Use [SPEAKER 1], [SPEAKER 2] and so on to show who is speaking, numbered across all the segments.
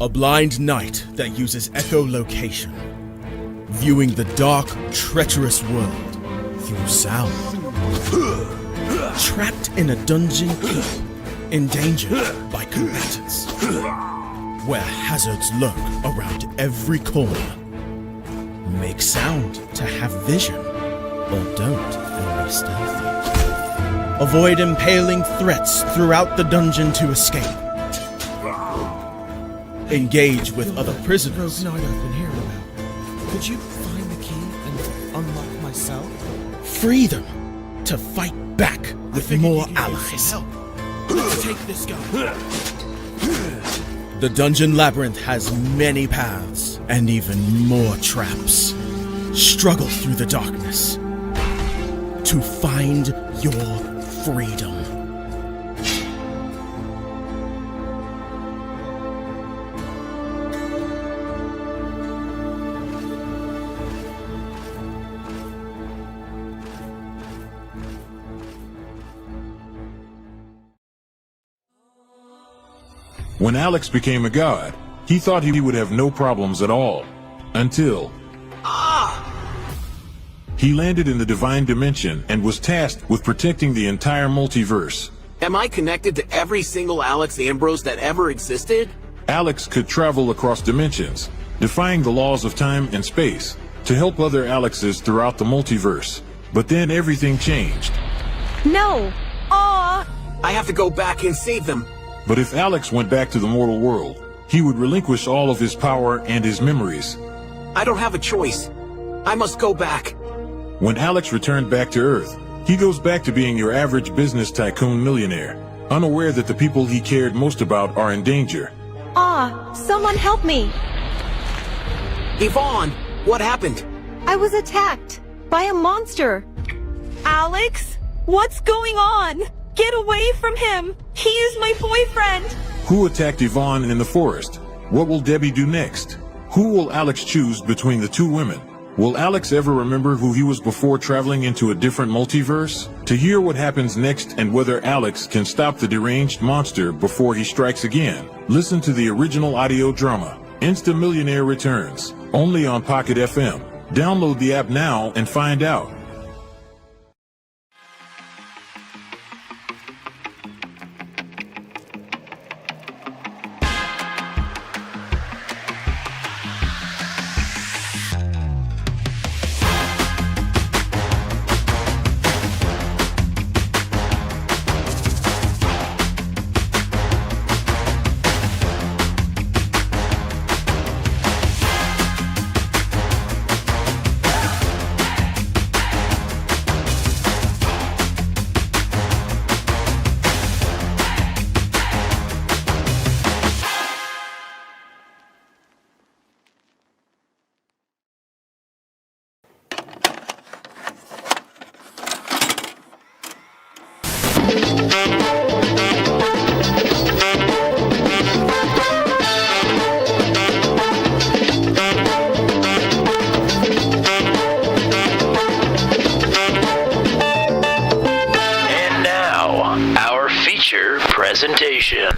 [SPEAKER 1] A blind knight that uses echolocation, viewing the dark, treacherous world through sound. Trapped in a dungeon keep, endangered by combatants, where hazards lurk around every corner. Make sound to have vision, or don't and be stealthy. Avoid impaling threats throughout the dungeon to escape. Engage with other prisoners.
[SPEAKER 2] Rogue Knight I've been hearing about. Could you find the key and unlock my cell?
[SPEAKER 1] Free them to fight back with more allies.
[SPEAKER 2] Let's take this guy.
[SPEAKER 1] The Dungeon Labyrinth has many paths and even more traps. Struggle through the darkness to find your freedom.
[SPEAKER 3] When Alex became a god, he thought he would have no problems at all. Until... he landed in the Divine Dimension and was tasked with protecting the entire multiverse.
[SPEAKER 4] Am I connected to every single Alex Ambrose that ever existed?
[SPEAKER 3] Alex could travel across dimensions, defying the laws of time and space, to help other Alexes throughout the multiverse. But then everything changed.
[SPEAKER 5] No! Aw!
[SPEAKER 4] I have to go back and save them.
[SPEAKER 3] But if Alex went back to the mortal world, he would relinquish all of his power and his memories.
[SPEAKER 4] I don't have a choice. I must go back.
[SPEAKER 3] When Alex returned back to Earth, he goes back to being your average business tycoon millionaire, unaware that the people he cared most about are in danger.
[SPEAKER 5] Someone help me!
[SPEAKER 4] Yvonne, what happened?
[SPEAKER 5] I was attacked by a monster. Alex? What's going on? Get away from him! He is my boyfriend!
[SPEAKER 3] Who attacked Yvonne in the forest? What will Debbie do next? Who will Alex choose between the two women? Will Alex ever remember who he was before traveling into a different multiverse? To hear what happens next and whether Alex can stop the deranged monster before he strikes again, listen to the original audio drama, Insta Millionaire Returns, only on Pocket FM. Download the app now and find out.
[SPEAKER 6] Presentation.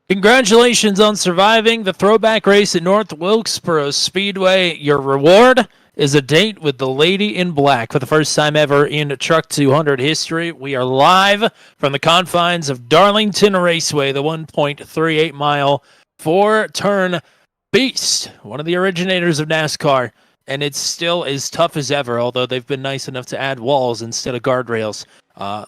[SPEAKER 7] Congratulations on surviving the throwback race at North Wilkesboro Speedway. Your reward is a date with the Lady in Black. For the first time ever in Truck 200 history, we are live from the confines of Darlington Raceway, the 1.38-mile four-turn beast, one of the originators of NASCAR, and it's still as tough as ever, although they've been nice enough to add walls instead of guardrails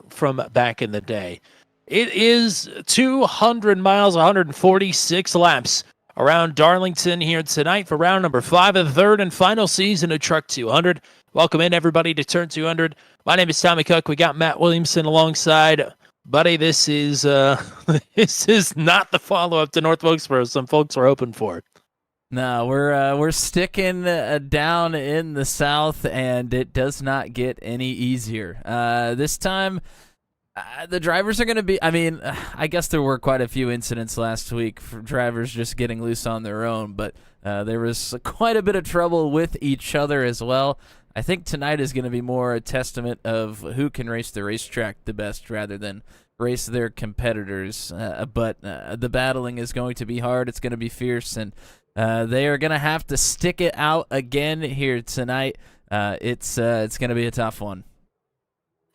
[SPEAKER 7] from back in the day. It is 200 miles, 146 laps around Darlington here tonight for round number 5 of the third and final season of Truck 200. Welcome in, everybody, to Turn 200. My name is Tommy Cook. We got Matt Williamson alongside. Buddy, this is this is not the follow-up to North Wilkesboro some folks were hoping for.
[SPEAKER 6] No, we're sticking down in the south, and it does not get any easier. This time, the drivers are going to be, I guess there were quite a few incidents last week for drivers just getting loose on their own, but there was quite a bit of trouble with each other as well. I think tonight is going to be more a testament of who can race the racetrack the best rather than race their competitors. But the battling is going to be hard. It's going to be fierce, and they are going to have to stick it out again here tonight. It's going to be a tough one.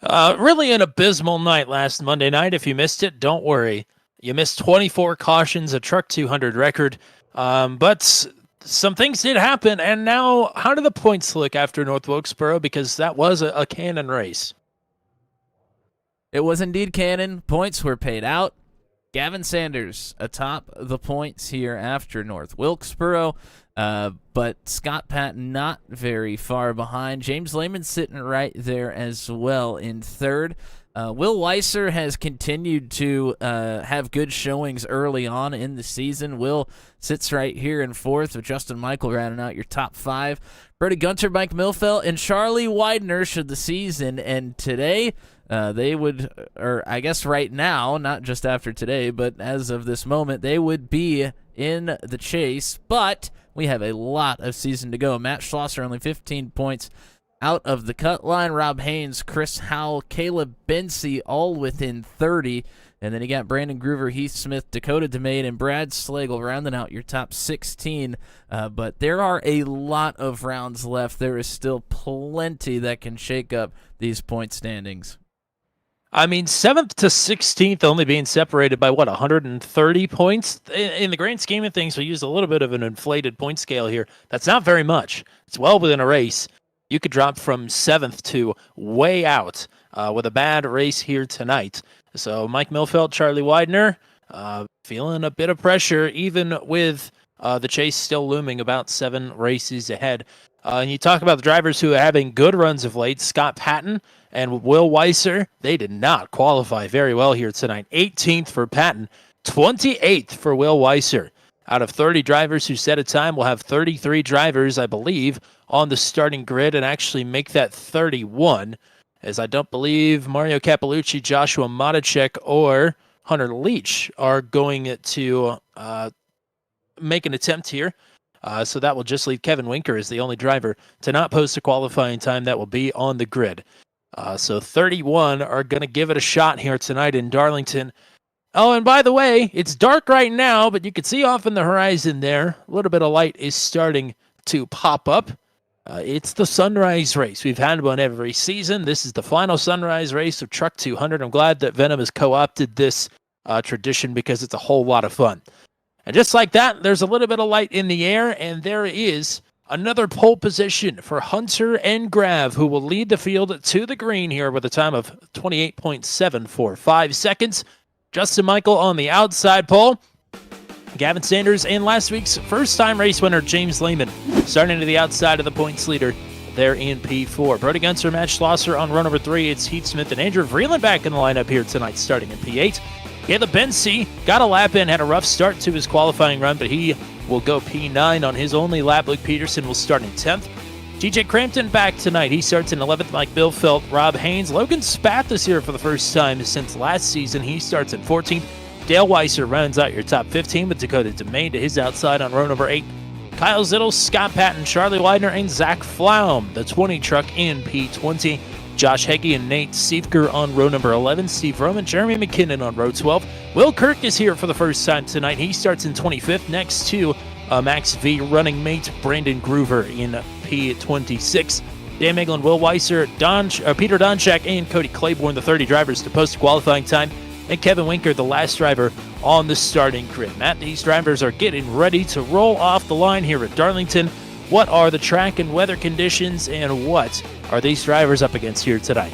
[SPEAKER 7] Really an abysmal night last Monday night. If you missed it, don't worry. You missed 24 cautions, a Truck 200 record. But some things did happen, and now how do the points look after North Wilkesboro? Because that was a cannon race.
[SPEAKER 6] It was indeed cannon. Points were paid out. Gavin Sanders atop the points here after North Wilkesboro, but Scott Patton not very far behind. James Lehman sitting right there as well in third. Will Weiser has continued to have good showings early on in the season. Will sits right here in fourth with Justin Michael rounding out your top 5. Brody Gunter, Mike Milfeld, and Charlie Widener should the season. And today, they would, or I guess right now, not just after today, but as of this moment, they would be in the chase. But we have a lot of season to go. Matt Schlosser only 15 points out of the cut line. Rob Haynes, Chris Howell, Caleb Bency all within 30. And then you got Brandon Groover, Heath Smith, Dakota DeMade, and Brad Slagle rounding out your top 16. But there are a lot of rounds left. There is still plenty that can shake up these point standings.
[SPEAKER 7] 7th to 16th only being separated by, 130 points? In the grand scheme of things, we use a little bit of an inflated point scale here. That's not very much. It's well within a race. You could drop from 7th to way out with a bad race here tonight. So Mike Milfeld, Charlie Widener, feeling a bit of pressure, even with the chase still looming about 7 races ahead. And you talk about the drivers who are having good runs of late. Scott Patton and Will Weiser, they did not qualify very well here tonight. 18th for Patton, 28th for Will Weiser. Out of 30 drivers who set a time, we'll have 33 drivers, I believe, on the starting grid and actually make that 31, as I don't believe Mario Cappellucci, Joshua Matichek, or Hunter Leach are going to make an attempt here. So that will just leave Kevin Winker as the only driver to not post a qualifying time that will be on the grid. So 31 are going to give it a shot here tonight in Darlington. Oh, and by the way, it's dark right now, but you can see off in the horizon there, a little bit of light is starting to pop up. It's the sunrise race. We've had one every season. This is the final sunrise race of Truck 200. I'm glad that Venom has co-opted this tradition because it's a whole lot of fun. And just like that, there's a little bit of light in the air, and there is another pole position for Hunter and Grav, who will lead the field to the green here with a time of 28.745 seconds. Justin Michael on the outside pole. Gavin Sanders and last week's first-time race winner, James Lehman, starting to the outside of the points leader there in P4. Brody Gunter, Matt Schlosser on run number 3. It's Heath Smith and Andrew Vreeland back in the lineup here tonight, starting in P8. Caleb Bency got a lap in, had a rough start to his qualifying run, but he will go P9 on his only lap. Luke Peterson will start in 10th. TJ Crampton back tonight. He starts in 11th. Mike Bilfeld, Rob Haynes. Logan Spath is here for the first time since last season. He starts in 14th. Dale Weiser rounds out your top 15 with Dakota DeMay to his outside on row number 8. Kyle Zittel, Scott Patton, Charlie Widener, and Zach Flaum, the 20 truck in P20. Josh Heggie and Nate Siefker on row number 11. Steve Roman, Jeremy McKinnon on row 12. Will Kirk is here for the first time tonight. He starts in 25th next to Max V running mate Brandon Groover in P26. Dan Meglin, Will Weiser, Peter Donchak, and Cody Claiborne, the 30 drivers to post qualifying time. And Kevin Winker, the last driver on the starting grid. Matt, these drivers are getting ready to roll off the line here at Darlington. What are the track and weather conditions, and what are these drivers up against here tonight?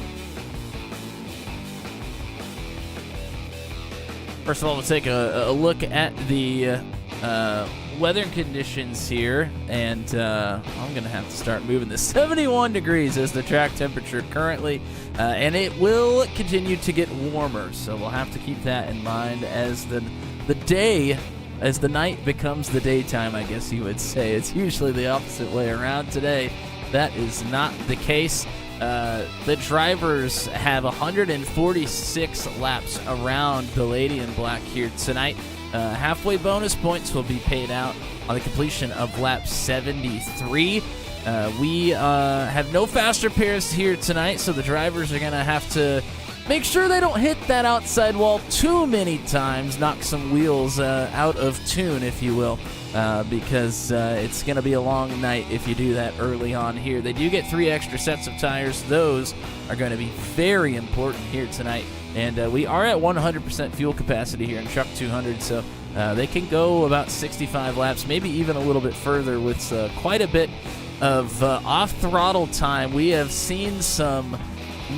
[SPEAKER 6] First of all, we'll take a look at the weather conditions here, and I'm going to have to start moving this. 71 degrees is the track temperature currently, and it will continue to get warmer, so we'll have to keep that in mind as the night becomes the daytime, I guess you would say. It's usually the opposite way around. Today, that is not the case. The drivers have 146 laps around the Lady in Black here tonight. Halfway bonus points will be paid out on the completion of lap 73. We have no faster pairs here tonight, so the drivers are going to have to make sure they don't hit that outside wall too many times, knock some wheels out of tune, if you will, because it's going to be a long night if you do that early on here. They do get 3 extra sets of tires. Those are going to be very important here tonight. And we are at 100% fuel capacity here in Truck 200, so they can go about 65 laps, maybe even a little bit further with quite a bit of off-throttle time. We have seen some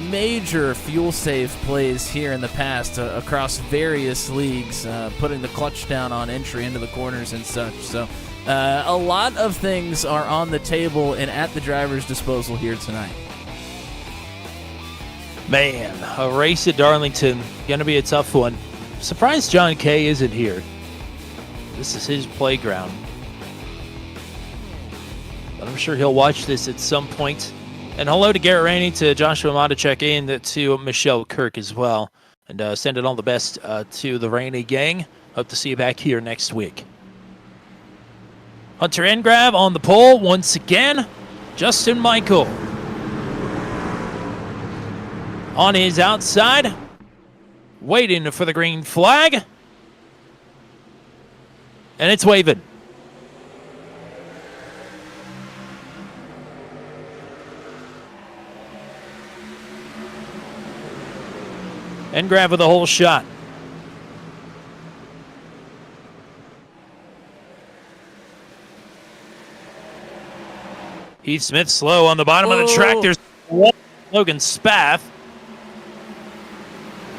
[SPEAKER 6] major fuel save plays here in the past across various leagues, putting the clutch down on entry into the corners and such. So a lot of things are on the table and at the driver's disposal here tonight.
[SPEAKER 7] Man, a race at Darlington, going to be a tough one. Surprised John Kay isn't here. This is his playground. But I'm sure he'll watch this at some point. And hello to Garrett Rainey, to Joshua Matacek, and to Michelle Kirk as well. And sending all the best to the Rainey gang. Hope to see you back here next week. Hunter Engrav on the pole once again. Justin Michael on his outside, waiting for the green flag. And it's waving. Engrav with a whole shot. Heath Smith slow on the bottom of the track. There's Logan Spath.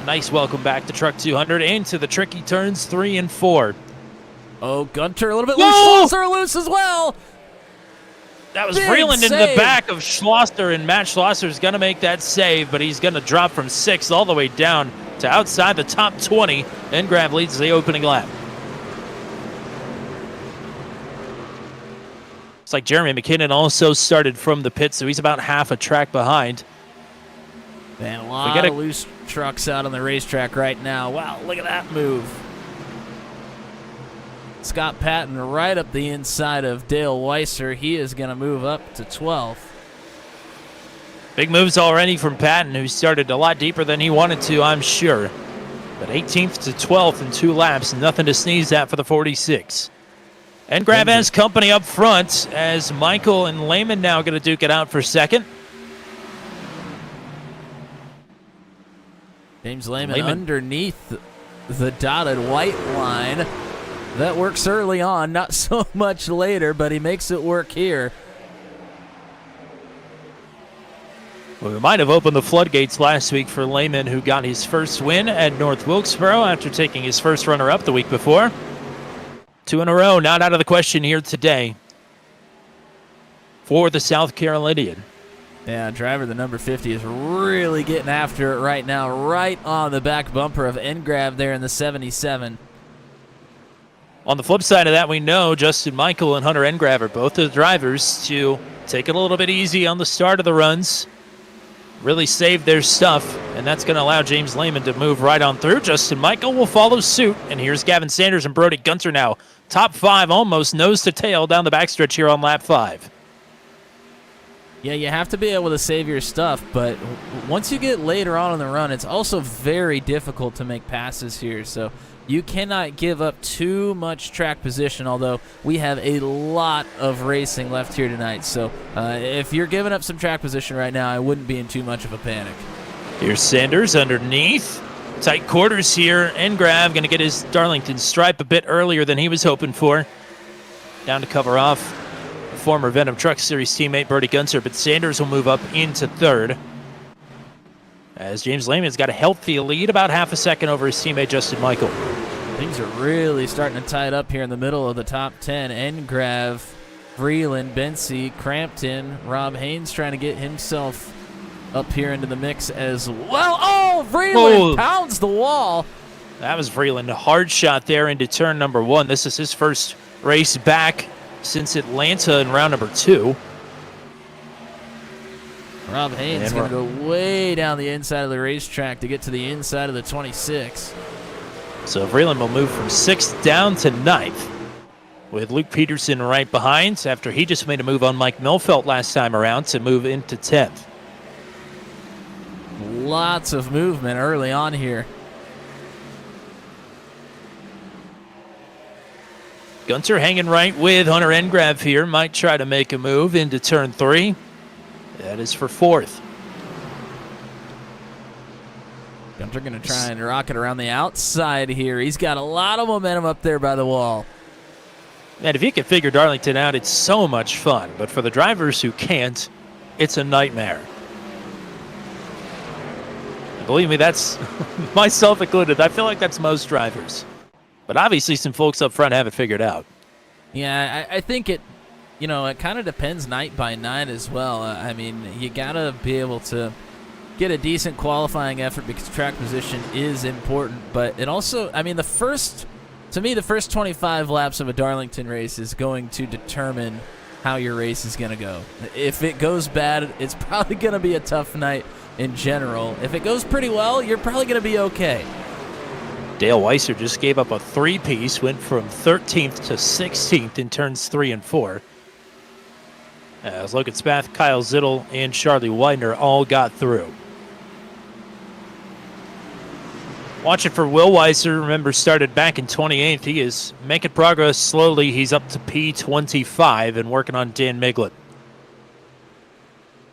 [SPEAKER 7] Nice welcome back to Truck 200 into the tricky turns 3 and 4.
[SPEAKER 6] Oh, Gunter a little bit loose. Schlosser loose as well.
[SPEAKER 7] That was reeling into the back of Schlosser, and Matt Schlosser is going to make that save, but he's going to drop from 6th all the way down to outside the top 20. Engrav leads the opening lap. It's like Jeremy McKinnon also started from the pit, so he's about half a track behind.
[SPEAKER 6] Man, a lot of loose trucks out on the racetrack right now. Wow, look at that move. Scott Patton right up the inside of Dale Weiser. He is going to move up to 12th.
[SPEAKER 7] Big moves already from Patton, who started a lot deeper than he wanted to, I'm sure. But 18th to 12th in 2 laps, nothing to sneeze at for the 46. Engrav has company up front as Michael and Lehman now going to duke it out for second.
[SPEAKER 6] James Lehman underneath the dotted white line. That works early on, not so much later, but he makes it work here.
[SPEAKER 7] Well, we might have opened the floodgates last week for Lehman, who got his first win at North Wilkesboro after taking his first runner-up the week before. 2 in a row, not out of the question here today for the South Carolinian.
[SPEAKER 6] Yeah, driver, the number 50, is really getting after it right now, right on the back bumper of Engrav there in the 77.
[SPEAKER 7] On the flip side of that, we know Justin Michael and Hunter Engrav are both the drivers to take it a little bit easy on the start of the runs, really save their stuff, and that's going to allow James Lehman to move right on through. Justin Michael will follow suit, and here's Gavin Sanders and Brody Gunter now. Top 5, almost nose to tail down the backstretch here on lap 5.
[SPEAKER 6] Yeah, you have to be able to save your stuff, but once you get later on in the run, it's also very difficult to make passes here, so you cannot give up too much track position, although we have a lot of racing left here tonight. So if you're giving up some track position right now, I wouldn't be in too much of a panic.
[SPEAKER 7] Here's Sanders underneath. Tight quarters here. Engrav going to get his Darlington stripe a bit earlier than he was hoping for. Down to cover off former Venom Truck Series teammate Brody Gunter, but Sanders will move up into 3rd. As James Lehman's got a healthy lead, about half a second over his teammate Justin Michael.
[SPEAKER 6] Things are really starting to tie it up here in the middle of the top 10. Engrav, Vreeland, Bensi, Crampton, Rob Haynes trying to get himself up here into the mix as well. Oh, Vreeland pounds the wall.
[SPEAKER 7] That was Vreeland. A hard shot there into turn number 1. This is his first race back since Atlanta in round number 2.
[SPEAKER 6] Rob Haynes going to go way down the inside of the racetrack to get to the inside of the 26.
[SPEAKER 7] So Vreeland will move from 6th down to 9th, with Luke Peterson right behind after he just made a move on Mike Milfelt last time around to move into 10th.
[SPEAKER 6] Lots of movement early on here.
[SPEAKER 7] Gunter hanging right with Hunter Engrav here. Might try to make a move into turn 3. That is for 4th.
[SPEAKER 6] Gunter going to try and rocket around the outside here. He's got a lot of momentum up there by the wall.
[SPEAKER 7] Man, if you can figure Darlington out, it's so much fun. But for the drivers who can't, it's a nightmare. And believe me, that's myself included. I feel like that's most drivers. But obviously some folks up front have it figured out.
[SPEAKER 6] Yeah, I think it kind of depends night by night as well. I mean, you got to be able to get a decent qualifying effort because track position is important. But it also, I mean, the first 25 laps of a Darlington race is going to determine how your race is going to go. If it goes bad, it's probably going to be a tough night in general. If it goes pretty well, you're probably going to be okay.
[SPEAKER 7] Dale Weiser just gave up a 3-piece, went from 13th to 16th in turns 3 and 4. As Logan Spath, Kyle Zittel, and Charlie Widener all got through. Watch it for Will Weiser. Remember, started back in 28th. He is making progress slowly. He's up to P25 and working on Dan Miglin.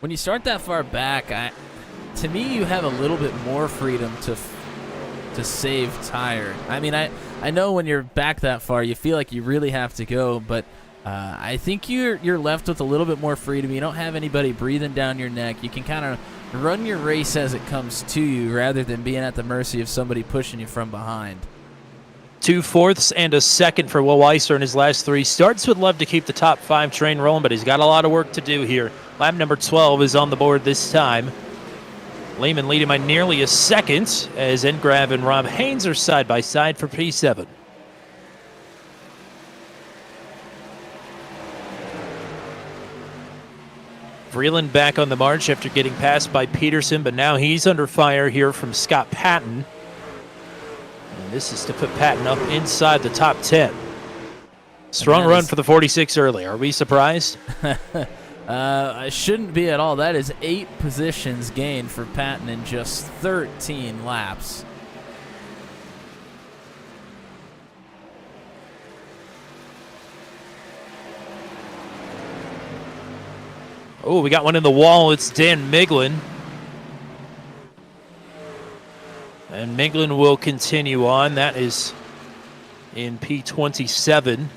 [SPEAKER 6] When you start that far back, to me, you have a little bit more freedom to save tire. I mean, I know when you're back that far, you feel like you really have to go, but I think you're left with a little bit more freedom. You don't have anybody breathing down your neck. You can kind of run your race as it comes to you rather than being at the mercy of somebody pushing you from behind.
[SPEAKER 7] 2 fourths and a second for Will Weiser in his last 3 starts. Would love to keep the top 5 train rolling, but he's got a lot of work to do here. Lap number 12 is on the board this time. Lehman leading by nearly a second as Engrav and Rob Haynes are side by side for P7. Vreeland back on the march after getting passed by Peterson, but now he's under fire here from Scott Patton. And this is to put Patton up inside the top 10. Strong run for the 46 early. Are we surprised?
[SPEAKER 6] I shouldn't be at all. That is 8 positions gained for Patton in just 13 laps.
[SPEAKER 7] Oh, we got one in the wall. It's Dan Miglin. And Miglin will continue on. That is in P27.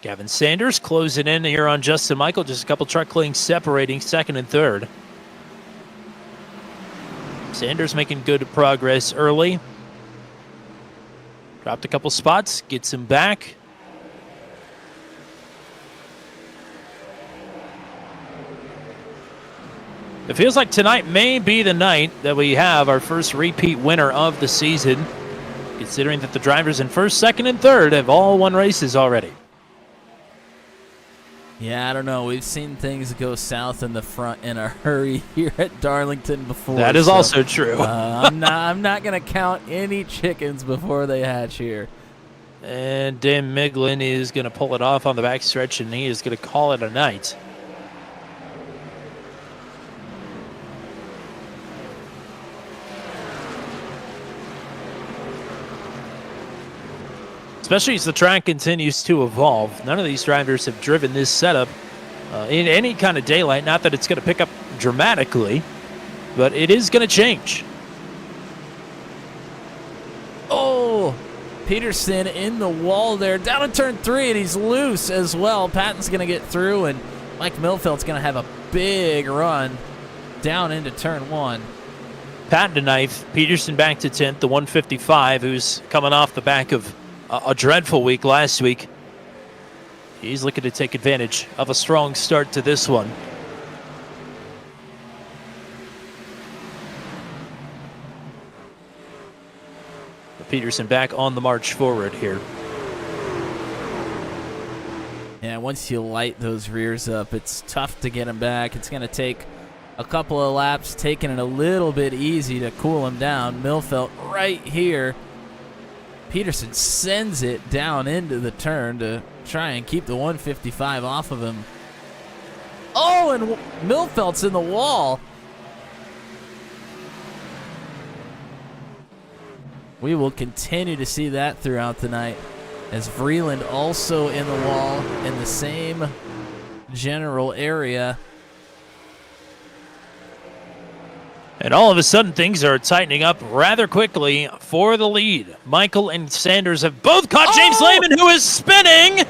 [SPEAKER 7] Gavin Sanders closing in here on Justin Michael. Just a couple truck cleans separating second and third. Sanders making good progress early. Dropped a couple spots, gets him back. It feels like tonight may be the night that we have our first repeat winner of the season, considering that the drivers in first, second, and third have all won races already.
[SPEAKER 6] Yeah, I don't know. We've seen things go south in the front in a hurry here at Darlington before.
[SPEAKER 7] That is also true.
[SPEAKER 6] I'm not going to count any chickens before they hatch here.
[SPEAKER 7] And Dan Miglin is going to pull it off on the backstretch, and he is going to call it a night. Especially as the track continues to evolve. None of these drivers have driven this setup in any kind of daylight. Not that it's going to pick up dramatically, but it is going to change.
[SPEAKER 6] Oh, Peterson in the wall there, down in turn 3, and he's loose as well. Patton's going to get through, and Mike Milfeld's going to have a big run down into turn 1.
[SPEAKER 7] Patton to 9th, Peterson back to 10th, the 155, who's coming off the back of a dreadful week last week. He's looking to take advantage of a strong start to this one. Peterson back on the march forward here.
[SPEAKER 6] Yeah, once you light those rears up, it's tough to get him back. It's going to take a couple of laps, taking it a little bit easy to cool him down. Milfeld right here. Peterson sends it down into the turn to try and keep the 155 off of him. Oh, and Milfeld's in the wall. We will continue to see that throughout the night, as Vreeland also in the wall in the same general area.
[SPEAKER 7] And all of a sudden, things are tightening up rather quickly for the lead. Michael and Sanders have both caught James Lehman, who is spinning.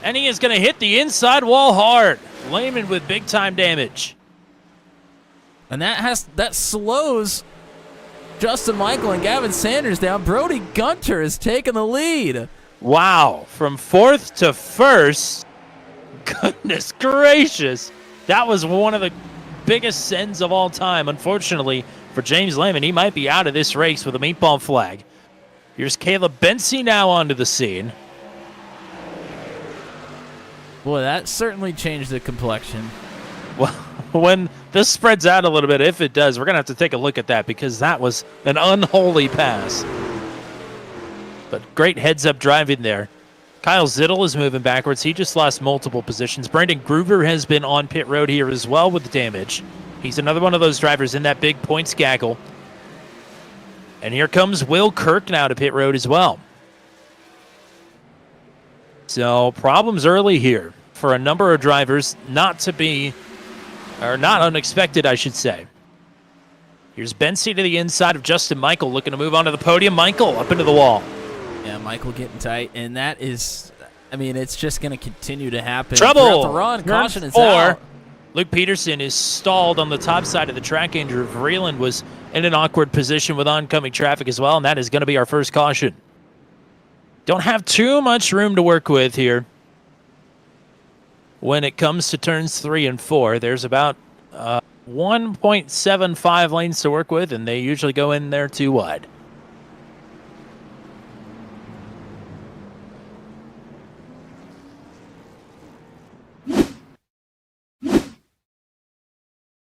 [SPEAKER 7] And he is going to hit the inside wall hard. Lehman with big-time damage.
[SPEAKER 6] And that slows Justin Michael and Gavin Sanders down. Brody Gunter has taken the lead.
[SPEAKER 7] Wow, from 4th to 1st. Goodness gracious. That was one of the biggest sends of all time. Unfortunately for James Lehman, he might be out of this race with a meatball flag. Here's Caleb Bensey now onto the scene.
[SPEAKER 6] Boy, that certainly changed the complexion.
[SPEAKER 7] Well, when this spreads out a little bit, if it does, we're going to have to take a look at that, because that was an unholy pass. But great heads-up driving there. Kyle Zittel is moving backwards. He just lost multiple positions. Brandon Groover has been on pit road here as well with damage. He's another one of those drivers in that big points gaggle. And here comes Will Kirk now to pit road as well. So problems early here for a number of drivers, not unexpected, I should say. Here's Bensey to the inside of Justin Michael, looking to move on to the podium. Michael up into the wall.
[SPEAKER 6] Yeah, Michael getting tight, and that is, I mean, it's just going to continue to happen.
[SPEAKER 7] Trouble!
[SPEAKER 6] Throughout the run, caution is out.
[SPEAKER 7] Luke Peterson is stalled on the top side of the track. Andrew Vreeland was in an awkward position with oncoming traffic as well, and that is going to be our first caution. Don't have too much room to work with here. When it comes to turns 3 and 4, there's about 1.75 lanes to work with, and they usually go in there too wide.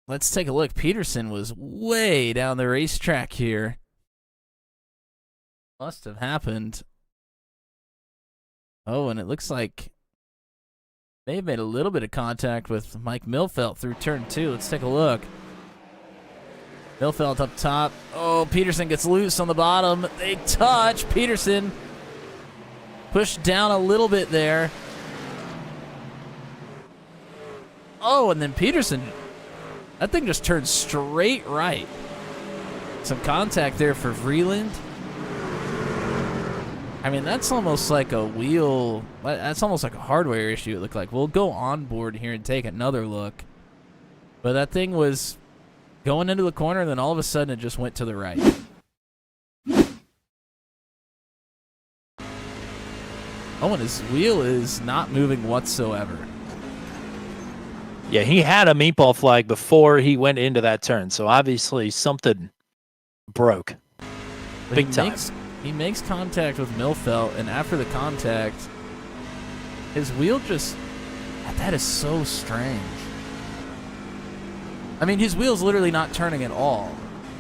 [SPEAKER 6] Let's take a look. Peterson was way down the racetrack here. Must have happened. Oh, and it looks like they made a little bit of contact with Mike Milfeld through turn 2. Let's take a look. Milfeld up top. Oh, Peterson gets loose on the bottom. They touch. Peterson pushed down a little bit there. Oh, and then Peterson, that thing just turned straight right. Some contact there for Vreeland. I mean, that's almost like a wheel. That's almost like a hardware issue, it looked like. We'll go on board here and take another look. But that thing was going into the corner, and then all of a sudden it just went to the right. Oh, and his wheel is not moving whatsoever.
[SPEAKER 7] Yeah, he had a meatball flag before he went into that turn, so obviously something broke.
[SPEAKER 6] But
[SPEAKER 7] Big time.
[SPEAKER 6] He makes contact with Milfeld, and after the contact, his wheel just... That is so strange. I mean, his wheel's literally not turning at all.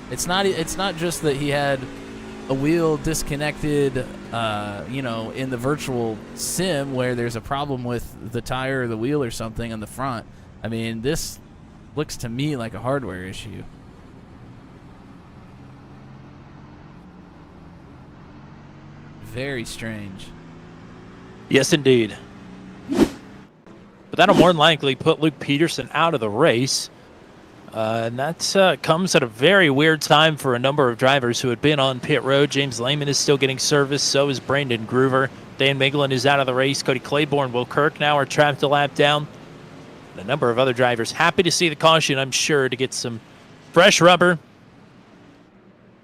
[SPEAKER 6] It's not just that he had a wheel disconnected, in the virtual sim where there's a problem with the tire or the wheel or something on the front. I mean, this looks to me like a hardware issue. Very strange.
[SPEAKER 7] Yes, indeed. But that'll more than likely put Luke Peterson out of the race. And that comes at a very weird time for a number of drivers who had been on pit road. James Lehman is still getting service. So is Brandon Groover. Dan Miglin is out of the race. Cody Claiborne, Will Kirk now are trapped a lap down. And a number of other drivers happy to see the caution, I'm sure, to get some fresh rubber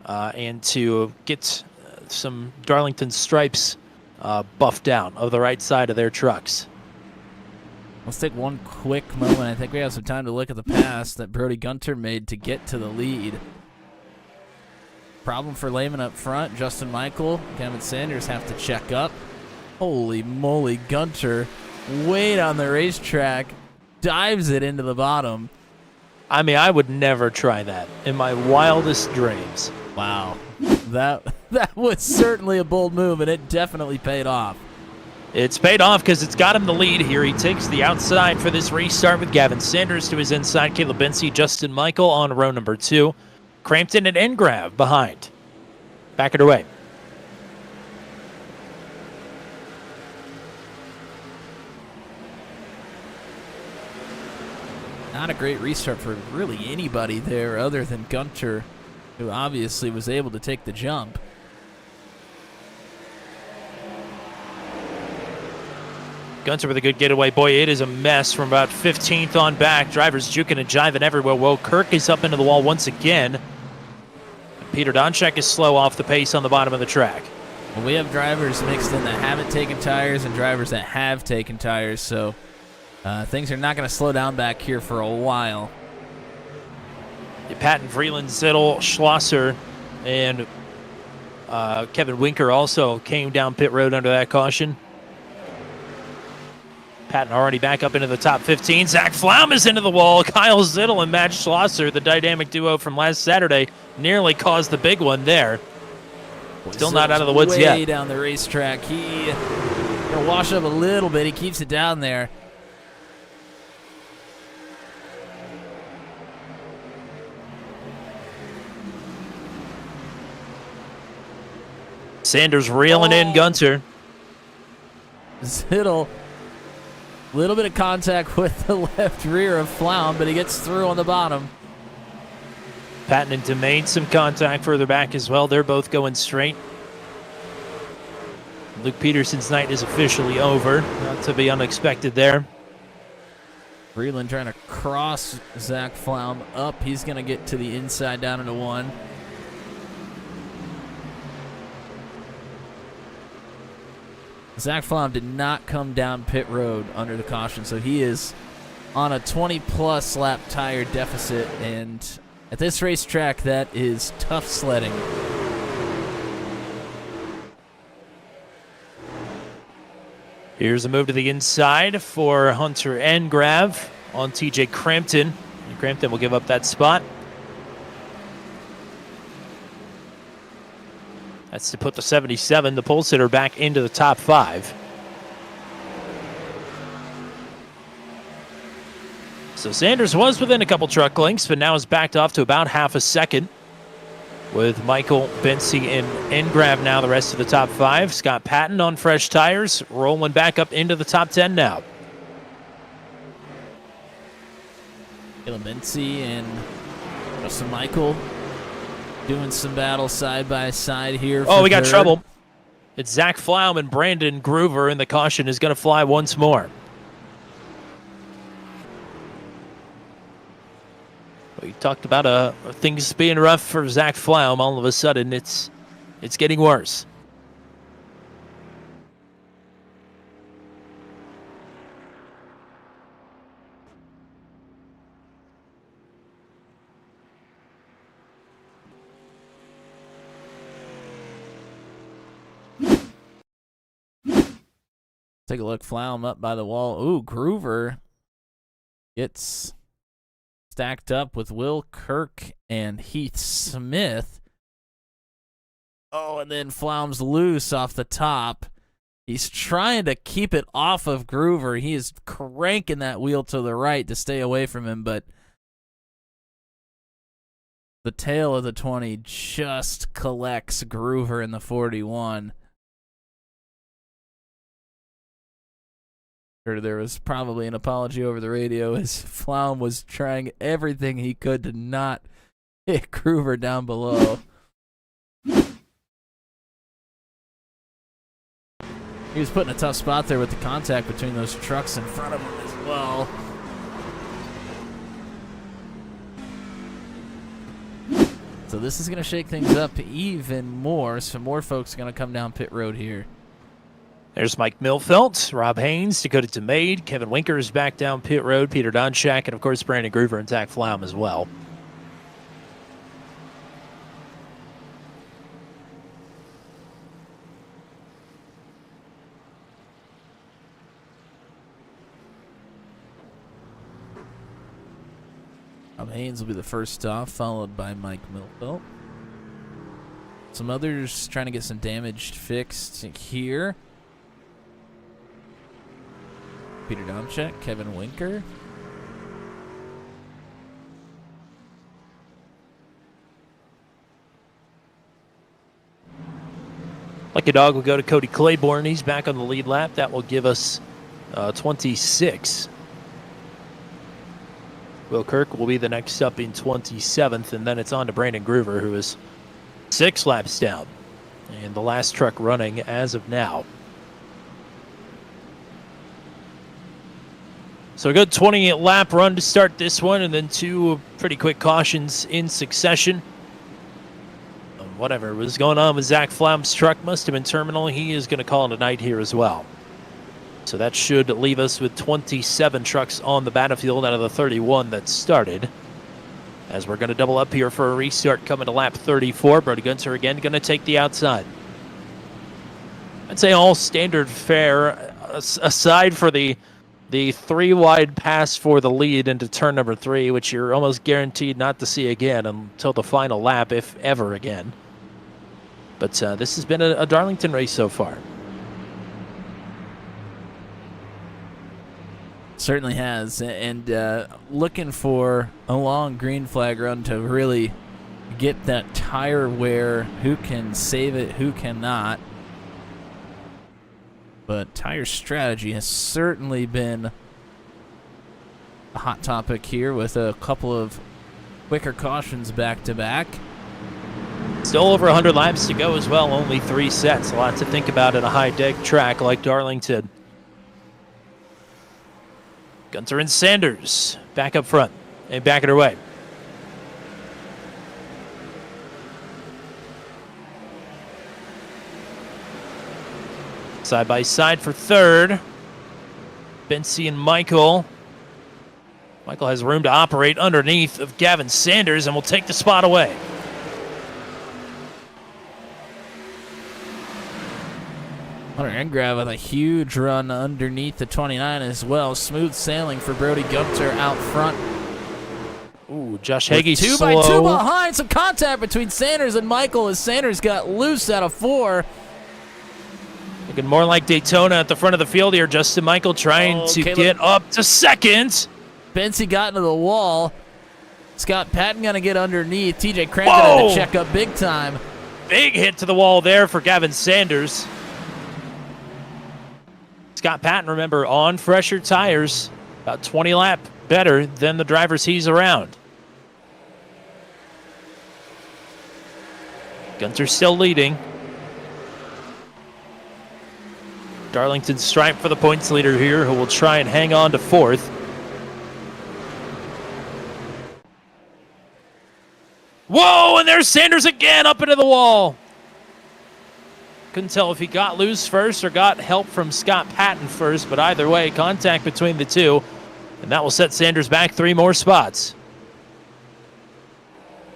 [SPEAKER 7] and to get some Darlington stripes buffed down of the right side of their trucks.
[SPEAKER 6] Let's take one quick moment. I think we have some time to look at the pass that Brody Gunter made to get to the lead. Problem for Lehman up front. Justin Michael, Kevin Sanders have to check up. Holy moly, Gunter, way down the racetrack, dives it into the bottom.
[SPEAKER 7] I mean, I would never try that in my wildest dreams.
[SPEAKER 6] Wow. That was certainly a bold move, and it definitely paid off.
[SPEAKER 7] It's paid off because it's got him the lead here. He takes the outside for this restart with Gavin Sanders to his inside. Caleb Bency, Justin Michael on row number 2. Crampton and Engrav behind. Back it away.
[SPEAKER 6] Not a great restart for really anybody there other than Gunter, who obviously was able to take the jump.
[SPEAKER 7] Gunter with a good getaway. Boy, it is a mess from about 15th on back. Drivers juking and jiving everywhere. Well, Kirk is up into the wall once again. Peter Donchek is slow off the pace on the bottom of the track.
[SPEAKER 6] Well, we have drivers mixed in that haven't taken tires and drivers that have taken tires, so things are not going to slow down back here for a while.
[SPEAKER 7] Patton, Vreeland, Zittel, Schlosser, and Kevin Winker also came down pit road under that caution. Patton already back up into the top 15. Zach Flaum is into the wall. Kyle Zittel and Matt Schlosser, the dynamic duo from last Saturday, nearly caused the big one there. Still not out of the woods yet.
[SPEAKER 6] Way down the racetrack. He gonna wash up a little bit. He keeps it down there.
[SPEAKER 7] Sanders reeling in Gunter.
[SPEAKER 6] Zittel, a little bit of contact with the left rear of Flaum, but he gets through on the bottom.
[SPEAKER 7] Patton and Domain some contact further back as well. They're both going straight. Luke Peterson's night is officially over. Not to be unexpected there.
[SPEAKER 6] Vreeland trying to cross Zach Flaum up. He's going to get to the inside down into 1. Zach Flaum did not come down pit road under the caution, so he is on a 20-plus lap tire deficit, and at this racetrack, that is tough sledding.
[SPEAKER 7] Here's a move to the inside for Hunter Engrav on TJ Crampton. And Crampton will give up that spot. That's to put the 77, the pole sitter, back into the top 5. So Sanders was within a couple truck lengths, but now is backed off to about half a second. With Michael, Bency, and Engrav now the rest of the top 5. Scott Patton on fresh tires, rolling back up into the top 10 now.
[SPEAKER 6] Caleb Bency and Justin Michael doing some battle side by side here.
[SPEAKER 7] Oh, we got trouble. It's Zach Flaum and Brandon Groover, and the caution is going to fly once more. We talked about things being rough for Zach Flaum. All of a sudden, it's getting worse.
[SPEAKER 6] Take a look. Flaum up by the wall. Ooh, Groover gets stacked up with Will Kirk and Heath Smith. Oh, and then Flaum's loose off the top. He's trying to keep it off of Groover. He is cranking that wheel to the right to stay away from him, but the tail of the 20 just collects Groover in the 41. Or there was probably an apology over the radio as Flaum was trying everything he could to not hit Groover down below. He was put in a tough spot there with the contact between those trucks in front of him as well. So this is going to shake things up even more. Some more folks are going to come down pit road here.
[SPEAKER 7] There's Mike Milfelt, Rob Haynes, Dakota DeMade, Kevin Winker is back down pit road, Peter Donchak, and of course Brandon Groover and Zach Flaum as well.
[SPEAKER 6] Rob Haynes will be the first off, followed by Mike Milfelt. Some others trying to get some damage fixed here. Peter Domchek, Kevin Winker.
[SPEAKER 7] Lucky Dog will go to Cody Claiborne. He's back on the lead lap. That will give us 26. Will Kirk will be the next up in 27th, and then it's on to Brandon Groover, who is 6 laps down. And the last truck running as of now. So a good 20-lap run to start this one, and then 2 pretty quick cautions in succession. Whatever was going on with Zach Flaum's truck must have been terminal. He is going to call it a night here as well. So that should leave us with 27 trucks on the battlefield out of the 31 that started. As we're going to double up here for a restart coming to lap 34. Brody Gunter again going to take the outside. I'd say all standard fare, aside for the 3-wide pass for the lead into turn number 3, which you're almost guaranteed not to see again until the final lap, if ever again. But this has been a Darlington race so far.
[SPEAKER 6] Certainly has, and looking for a long green flag run to really get that tire wear. Who can save it, who cannot. But tire strategy has certainly been a hot topic here with a couple of quicker cautions back to back.
[SPEAKER 7] Still over 100 laps to go as well, only 3 sets. A lot to think about in a high-deck track like Darlington. Gunter and Sanders back up front and back it away. Side by side for third. Bensy and Michael. Michael has room to operate underneath of Gavin Sanders and will take the spot away.
[SPEAKER 6] Hunter Engrav with a huge run underneath the 29 as well. Smooth sailing for Brody Gunter out front.
[SPEAKER 7] Ooh, Josh Hagee
[SPEAKER 6] 2
[SPEAKER 7] slow.
[SPEAKER 6] by 2 behind. Some contact between Sanders and Michael as Sanders got loose out of 4.
[SPEAKER 7] Looking more like Daytona at the front of the field here. Justin Michael trying to get up to second.
[SPEAKER 6] Bensy got into the wall. Scott Patton going to get underneath. TJ Crampton had to check up big time.
[SPEAKER 7] Big hit to the wall there for Gavin Sanders. Scott Patton, remember, on fresher tires, about 20 lap better than the drivers he's around. Gunter still leading. Darlington Stripe for the points leader here, who will try and hang on to 4th. Whoa, and there's Sanders again up into the wall. Couldn't tell if he got loose first or got help from Scott Patton first, but either way, contact between the two, and that will set Sanders back 3 more spots.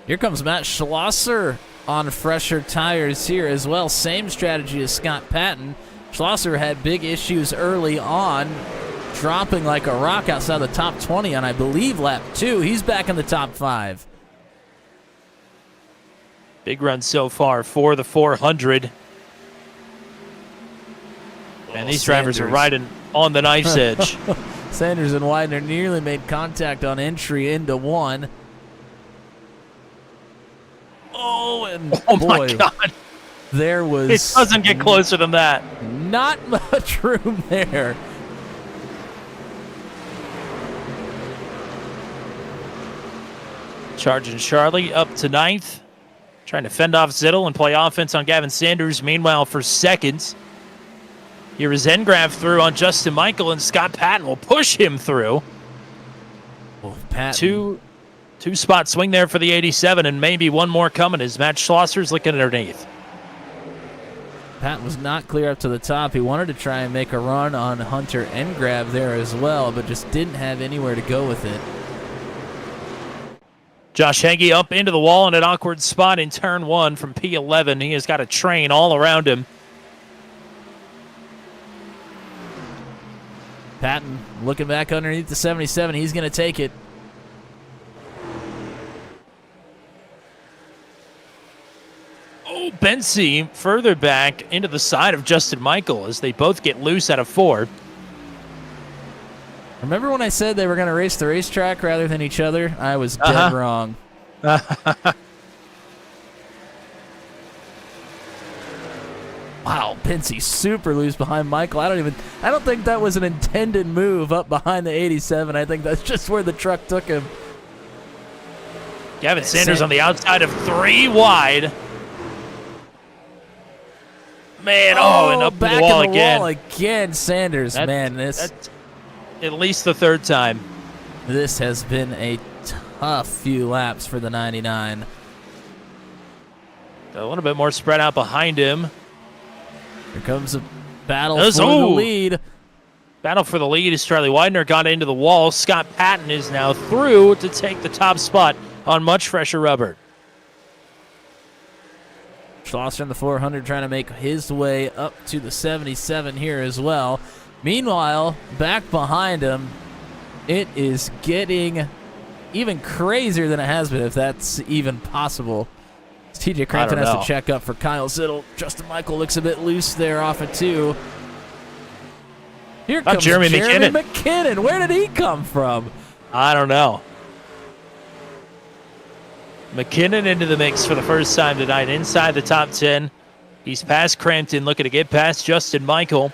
[SPEAKER 6] Here comes Matt Schlosser on fresher tires here as well. Same strategy as Scott Patton. Schlosser had big issues early on, dropping like a rock outside the top 20 on, I believe, lap 2. He's back in the top 5.
[SPEAKER 7] Big run so far for the 400. And these drivers are riding on the knife's edge.
[SPEAKER 6] Sanders and Widener nearly made contact on entry into 1. Oh, and boy,
[SPEAKER 7] my God.
[SPEAKER 6] There was...
[SPEAKER 7] It doesn't get closer than that.
[SPEAKER 6] Not much room there.
[SPEAKER 7] Charging Charlie up to 9th. Trying to fend off Zittel and play offense on Gavin Sanders. Meanwhile, for seconds, here is Engrav through on Justin Michael, and Scott Patton will push him through.
[SPEAKER 6] Well, Patton,
[SPEAKER 7] Two-spot swing there for the 87, and maybe one more coming as Matt Schlosser's looking underneath.
[SPEAKER 6] Patton was not clear up to the top. He wanted to try and make a run on Hunter Engrav there as well, but just didn't have anywhere to go with it.
[SPEAKER 7] Josh Heggie up into the wall in an awkward spot in turn 1 from P11. He has got a train all around him.
[SPEAKER 6] Patton looking back underneath the 77. He's going to take it.
[SPEAKER 7] Oh, Bensey further back into the side of Justin Michael as they both get loose out of 4.
[SPEAKER 6] Remember when I said they were going to race the racetrack rather than each other? I was dead wrong. Wow, Bensey super loose behind Michael. I don't think that was an intended move up behind the 87. I think that's just where the truck took him.
[SPEAKER 7] Gavin Sanders on the outside of 3 wide. Man, and up
[SPEAKER 6] back
[SPEAKER 7] the wall
[SPEAKER 6] in the
[SPEAKER 7] again.
[SPEAKER 6] wall again, Sanders. That's
[SPEAKER 7] at least the 3rd time.
[SPEAKER 6] This has been a tough few laps for the 99.
[SPEAKER 7] A little bit more spread out behind him.
[SPEAKER 6] Here comes a battle for the lead.
[SPEAKER 7] Battle for the lead as Charlie Widener got into the wall. Scott Patton is now through to take the top spot on much fresher rubber.
[SPEAKER 6] Schlosser in the 400 trying to make his way up to the 77 here as well. Meanwhile, back behind him, it is getting even crazier than it has been, if that's even possible. TJ Crampton has to check up for Kyle Zittel. Justin Michael looks a bit loose there off of 2. Here comes Jeremy McKinnon. Where did he come from?
[SPEAKER 7] I don't know. McKinnon into the mix for the first time tonight inside the top 10. He's past Crampton, looking to get past Justin Michael.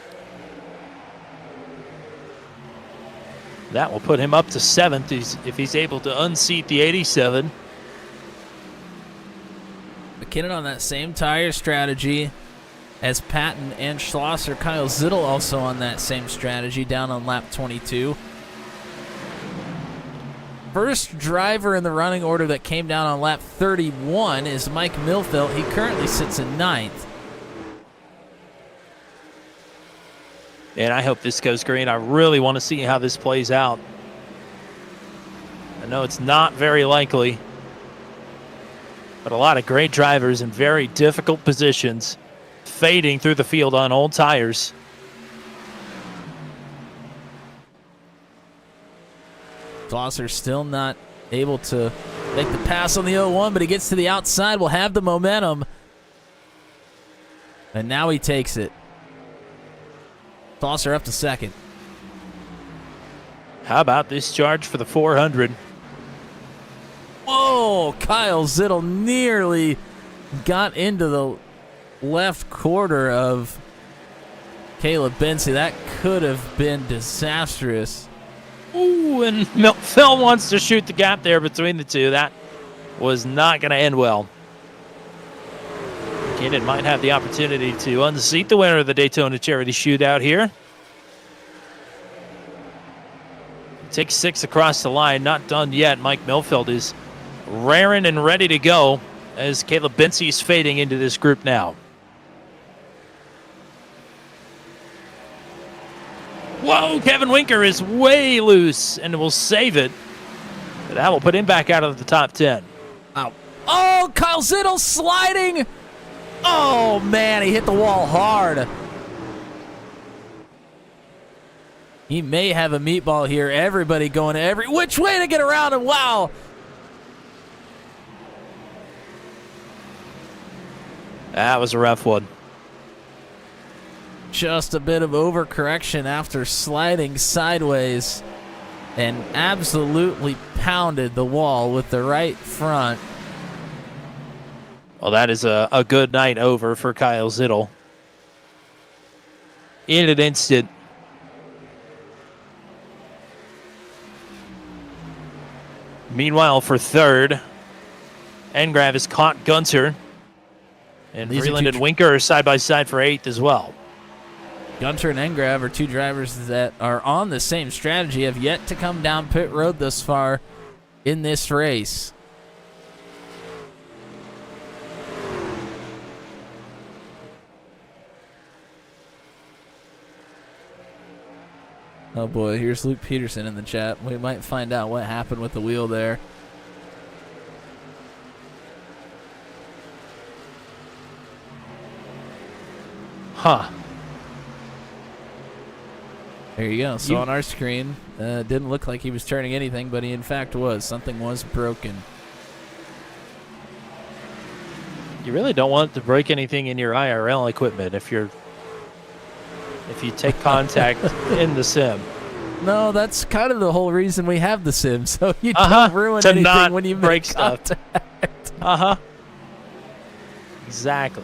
[SPEAKER 7] That will put him up to 7th if he's able to unseat the 87.
[SPEAKER 6] McKinnon on that same tire strategy as Patton and Schlosser. Kyle Zittel also on that same strategy down on lap 22. First driver in the running order that came down on lap 31 is Mike Milfelt. He currently sits in 9th.
[SPEAKER 7] And I hope this goes green. I really want to see how this plays out. I know it's not very likely, but a lot of great drivers in very difficult positions fading through the field on old tires.
[SPEAKER 6] Schlosser still not able to make the pass on the 01, but he gets to the outside, will have the momentum. And now he takes it. Schlosser up to 2nd.
[SPEAKER 7] How about this charge for the 400?
[SPEAKER 6] Whoa, Kyle Zittel nearly got into the left quarter of Caleb Bensey. That could have been disastrous.
[SPEAKER 7] Ooh, and Phil wants to shoot the gap there between the two. That was not going to end well. McKinnon might have the opportunity to unseat the winner of the Daytona Charity Shootout here. Takes 6 across the line, not done yet. Mike Milfeld is raring and ready to go as Caleb Bensey is fading into this group now. Whoa, Kevin Winker is way loose and will save it. But that will put him back out of the top 10.
[SPEAKER 6] Ow. Oh, Kyle Zittel sliding. Oh, man, he hit the wall hard. He may have a meatball here. Everybody going every which way to get around him. Wow.
[SPEAKER 7] That was a rough one.
[SPEAKER 6] Just a bit of overcorrection after sliding sideways and absolutely pounded the wall with the right front.
[SPEAKER 7] Well, that is a good night over for Kyle Zittel. In an instant. Meanwhile, for 3rd, Engrav has caught Gunter. And
[SPEAKER 6] These are
[SPEAKER 7] Vreeland
[SPEAKER 6] two
[SPEAKER 7] and Winker are side by side for 8th as well.
[SPEAKER 6] Gunter and Engrav are two drivers that are on the same strategy, have yet to come down pit road thus far in this race. Oh boy, here's Luke Peterson in the chat. We might find out what happened with the wheel there.
[SPEAKER 7] Huh.
[SPEAKER 6] There you go. So on our screen, didn't look like he was turning anything, but he in fact was. Something was broken.
[SPEAKER 7] You really don't want to break anything in your IRL equipment if you take contact in the sim.
[SPEAKER 6] No, that's kind of the whole reason we have the sim, so you don't ruin
[SPEAKER 7] to
[SPEAKER 6] anything
[SPEAKER 7] not
[SPEAKER 6] when you
[SPEAKER 7] break
[SPEAKER 6] make
[SPEAKER 7] stuff.
[SPEAKER 6] contact.
[SPEAKER 7] Exactly.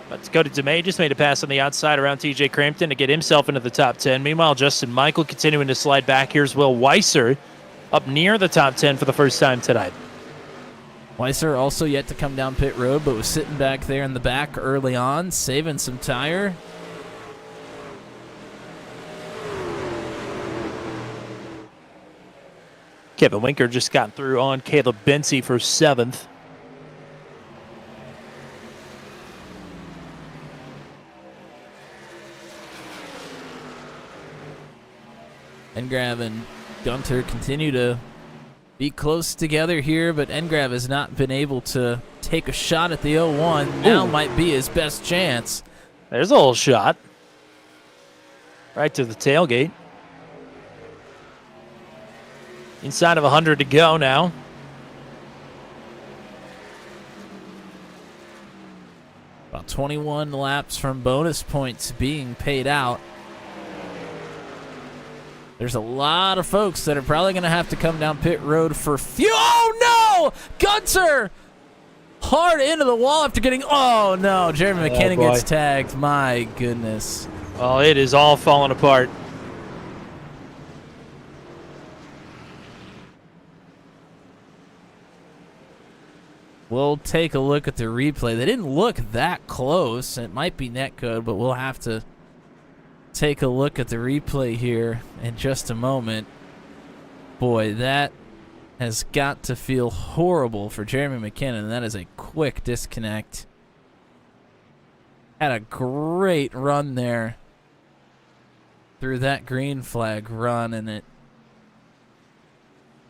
[SPEAKER 7] Let's go to DeMay. Just made a pass on the outside around TJ Crampton to get himself into the top 10. Meanwhile, Justin Michael continuing to slide back. Here's Will Weiser up near the top 10 for the first time tonight.
[SPEAKER 6] Weiser also yet to come down pit road, but was sitting back there in the back early on, saving some tire.
[SPEAKER 7] Kevin Winker just got through on Caleb Bency for 7th.
[SPEAKER 6] Engrav and Gunter continue to be close together here, but Engrav has not been able to take a shot at the 01. Now might be his best chance.
[SPEAKER 7] There's a little shot. Right to the tailgate. Inside of 100 to go now.
[SPEAKER 6] About 21 laps from bonus points being paid out. There's a lot of folks that are probably going to have to come down pit road for fuel. Oh, no! Gunter! Hard into the wall after getting... Oh, no. Jeremy McKinnon gets tagged. My goodness.
[SPEAKER 7] Well, it is all falling apart.
[SPEAKER 6] We'll take a look at the replay. They didn't look that close. It might be netcode, but we'll have to take a look at the replay here in just a moment. Boy, that has got to feel horrible for Jeremy McKinnon. That is a quick disconnect. Had a great run there through that green flag run, and it...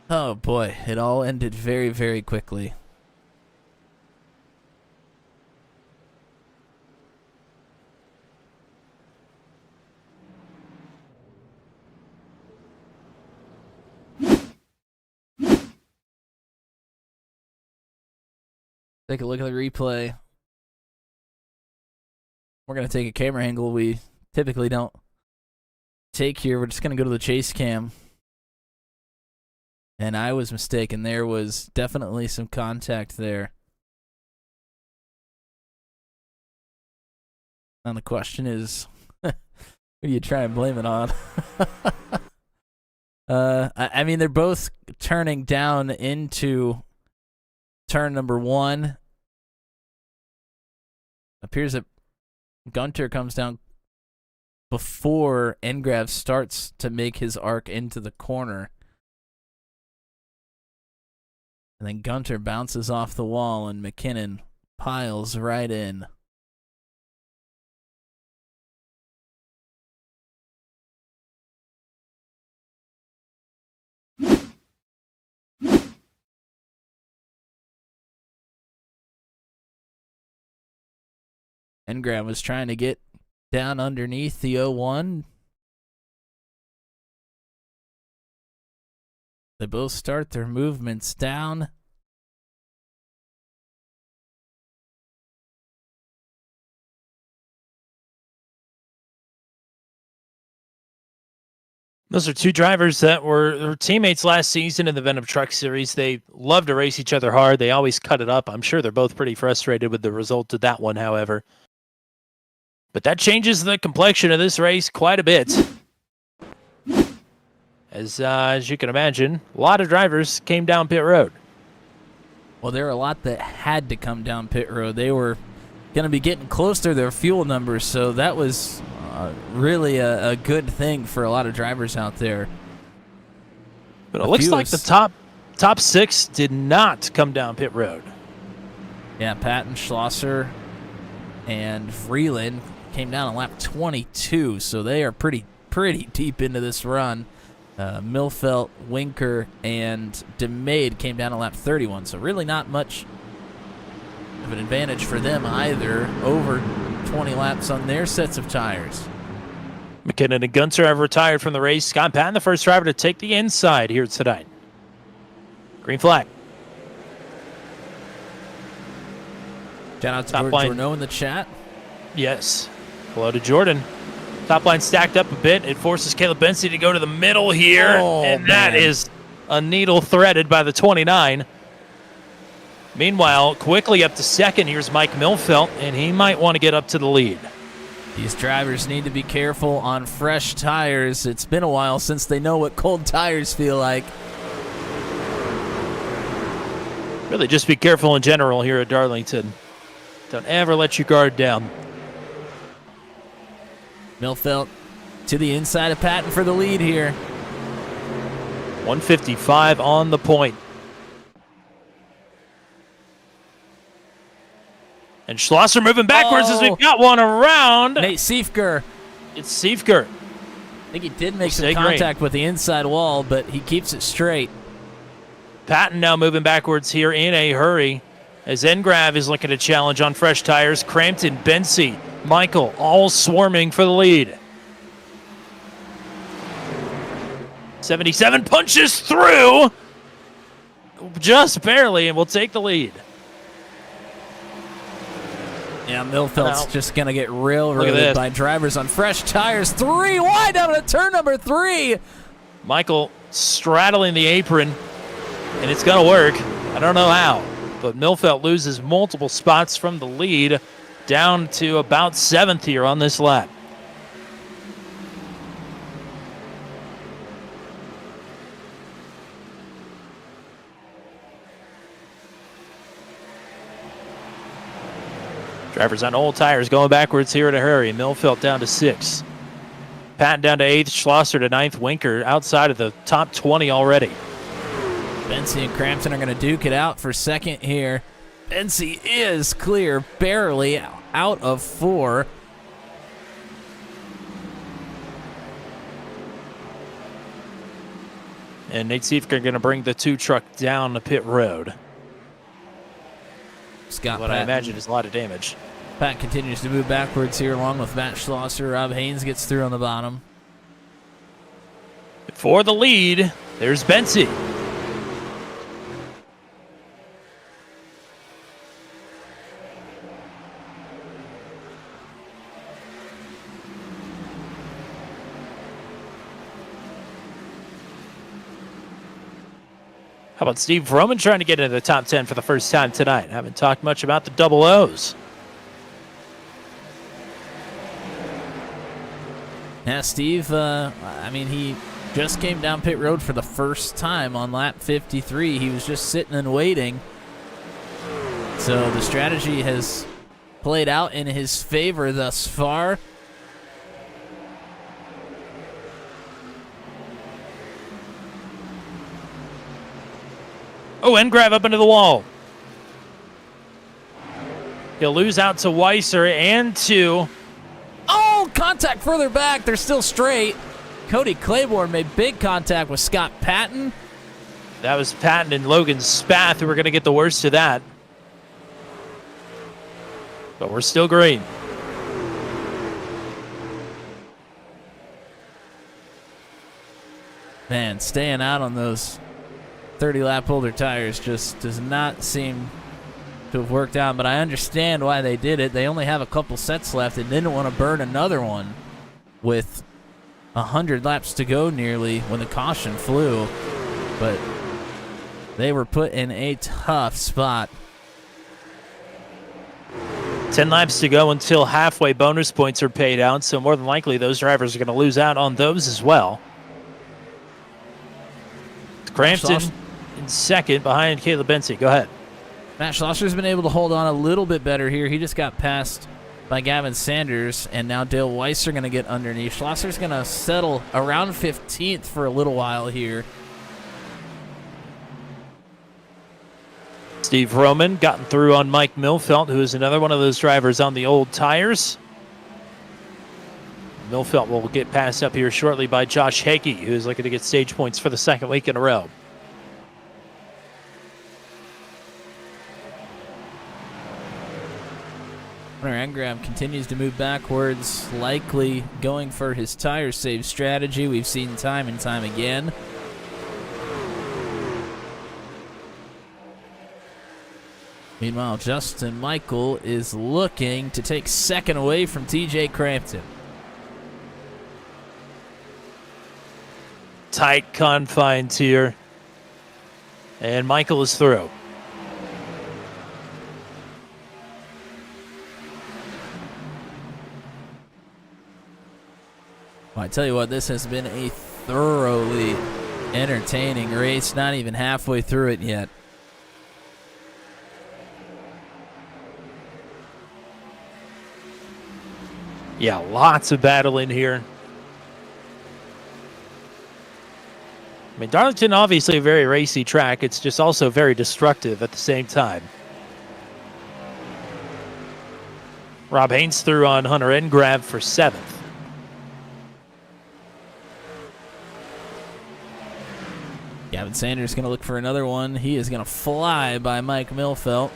[SPEAKER 6] Oh boy, it all ended very, very quickly. Take a look at the replay. We're going to take a camera angle we typically don't take here. We're just going to go to the chase cam. And I was mistaken. There was definitely some contact there. Now the question is, who do you try and blame it on? I mean, they're both turning down into turn number 1. Appears that Gunter comes down before Engrav starts to make his arc into the corner. And then Gunter bounces off the wall and McKinnon piles right in. Engrav was trying to get down underneath the 01. They both start their movements down.
[SPEAKER 7] Those are two drivers that were teammates last season in the Venom Truck Series. They love to race each other hard. They always cut it up. I'm sure they're both pretty frustrated with the result of that one, however. But that changes the complexion of this race quite a bit. as you can imagine, a lot of drivers came down pit road.
[SPEAKER 6] Well, there are a lot that had to come down pit road. They were going to be getting close to their fuel numbers, so that was really a good thing for a lot of drivers out there.
[SPEAKER 7] But it looks like the top 6 did not come down pit road.
[SPEAKER 6] Yeah, Patton, Schlosser, and Vreeland came down on lap 22, so they are pretty deep into this run. Milfelt, Winker, and DeMade came down on lap 31, so really not much of an advantage for them either. Over 20 laps on their sets of tires.
[SPEAKER 7] McKinnon and Gunter have retired from the race. Scott Patton, the first driver to take the inside here tonight. Green flag.
[SPEAKER 6] Shout out to
[SPEAKER 7] Top
[SPEAKER 6] George
[SPEAKER 7] line.
[SPEAKER 6] Jorno in the chat.
[SPEAKER 7] Yes. Hello to Jordan. Top line stacked up a bit. It forces Caleb Benson to go to the middle here.
[SPEAKER 6] Oh,
[SPEAKER 7] and that
[SPEAKER 6] man.
[SPEAKER 7] is a needle threaded by the 29. Meanwhile, quickly up to second, here's Mike Milfelt, and he might want to get up to the lead.
[SPEAKER 6] These drivers need to be careful on fresh tires. It's been a while since they know what cold tires feel like.
[SPEAKER 7] Really, just be careful in general here at Darlington. Don't ever let your guard down.
[SPEAKER 6] Milfelt to the inside of Patton for the lead here.
[SPEAKER 7] 155 on the point. And Schlosser moving backwards as we've got one around.
[SPEAKER 6] Nate Siefker.
[SPEAKER 7] It's Siefker.
[SPEAKER 6] I think he did make some
[SPEAKER 7] Stay green.
[SPEAKER 6] contact with the inside wall, but he keeps it straight.
[SPEAKER 7] Patton now moving backwards here in a hurry as Engrav is looking to challenge on fresh tires. Crampton, Bensi, Michael all swarming for the lead. 77 punches through just barely and will take the lead.
[SPEAKER 6] Yeah, Milfelt's
[SPEAKER 7] Now,
[SPEAKER 6] just going to get
[SPEAKER 7] at
[SPEAKER 6] railroaded
[SPEAKER 7] this.
[SPEAKER 6] by drivers on fresh tires. 3 wide out of turn number 3.
[SPEAKER 7] Michael straddling the apron, and it's going to work. I don't know how, but Milfelt loses multiple spots from the lead down to about 7th here on this lap. Drivers on old tires going backwards here in a hurry. Milfelt down to 6th. Patton down to 8th. Schlosser to 9th. Winker outside of the top 20 already.
[SPEAKER 6] Bensi and Crampton are going to duke it out for second here. Bensi is clear, barely out of 4.
[SPEAKER 7] And Nate Siefker going to bring the 2 truck down the pit road.
[SPEAKER 6] Scott
[SPEAKER 7] What I
[SPEAKER 6] Patton.
[SPEAKER 7] imagine is a lot of damage.
[SPEAKER 6] Pat continues to move backwards here along with Matt Schlosser. Rob Haynes gets through on the bottom.
[SPEAKER 7] For the lead, there's Bensi. How about Steve Vroman trying to get into the top 10 for the first time tonight? Haven't talked much about the double O's.
[SPEAKER 6] Yeah, Steve, I mean, he just came down pit road for the first time on lap 53. He was just sitting and waiting. So the strategy has played out in his favor thus far.
[SPEAKER 7] Oh, Engrav up into the wall. He'll lose out to Weiser and to...
[SPEAKER 6] Oh, contact further back. They're still straight. Cody Claiborne made big contact with Scott Patton.
[SPEAKER 7] That was Patton and Logan Spath who were going to get the worst of that. But we're still green.
[SPEAKER 6] Man, staying out on those 30-lap older tires just does not seem to have worked out, but I understand why they did it. They only have a couple sets left and didn't want to burn another one with 100 laps to go nearly when the caution flew, but they were put in a tough spot.
[SPEAKER 7] 10 laps to go until halfway bonus points are paid out, so more than likely those drivers are going to lose out on those as well. Crampton in second behind Caleb Benzie. Go ahead.
[SPEAKER 6] Matt Schlosser's been able to hold on a little bit better here. He just got passed by Gavin Sanders, and now Dale Weiss are going to get underneath. Schlosser's going to settle around 15th for a little while here.
[SPEAKER 7] Steve Roman gotten through on Mike Milfelt, who is another one of those drivers on the old tires. Milfelt will get passed up here shortly by Josh Hagee, who is looking to get stage points for the second week in a row.
[SPEAKER 6] Hunter Engram continues to move backwards, likely going for his tire save strategy. We've seen time and time again. Meanwhile, Justin Michael is looking to take second away from TJ Crampton.
[SPEAKER 7] Tight confines here. And Michael is through.
[SPEAKER 6] Well, I tell you what, this has been a thoroughly entertaining race. Not even halfway through it yet.
[SPEAKER 7] Yeah, lots of battle in here. I mean, Darlington, obviously a very racy track. It's just also very destructive at the same time. Rob Haynes threw on Hunter Engram for 7th.
[SPEAKER 6] Gavin Sanders going to look for another one. He is going to fly by Mike Milfelt.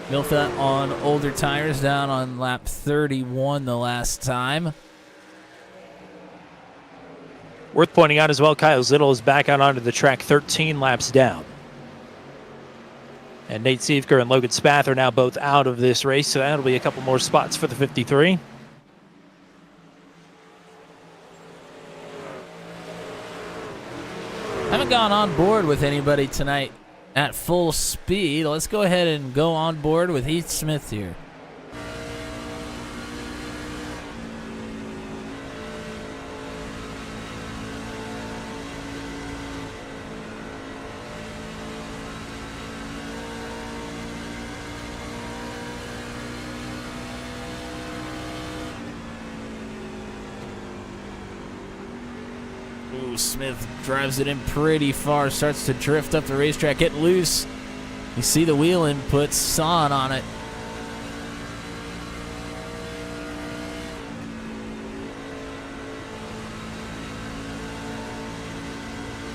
[SPEAKER 6] Milfelt on older tires, down on lap 31 the last time.
[SPEAKER 7] Worth pointing out as well, Kyle Zittel is back out onto the track 13 laps down. And Nate Siefker and Logan Spath are now both out of this race, so that'll be a couple more spots for the 53.
[SPEAKER 6] Haven't gone on board with anybody tonight at full speed. Let's go ahead and go on board with Heath Smith here. Ooh, Smith drives it in pretty far, starts to drift up the racetrack, get loose. You see the wheel input, sawing on it.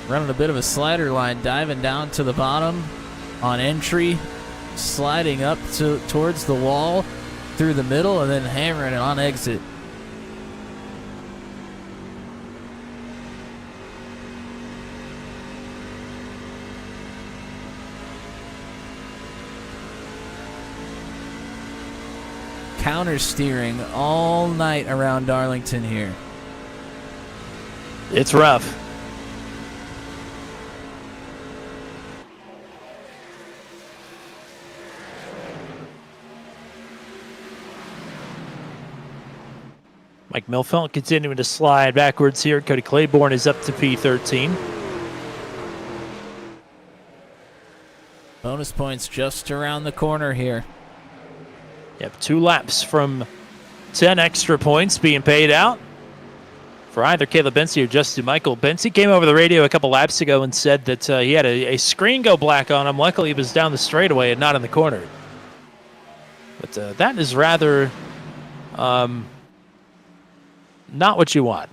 [SPEAKER 6] Running a bit of a slider line, diving down to the bottom on entry, sliding up towards the wall through the middle, and then hammering it on exit. Counter steering all night around Darlington here.
[SPEAKER 7] It's rough. Mike Milfelt continuing to slide backwards here. Cody Claiborne is up to P13.
[SPEAKER 6] Bonus points just around the corner here.
[SPEAKER 7] Yep, 2 laps from 10 extra points being paid out for either Caleb Benzie or Justin Michael. Benzie came over the radio a couple laps ago and said that he had a screen go black on him. Luckily, he was down the straightaway and not in the corner. But that is rather not what you want,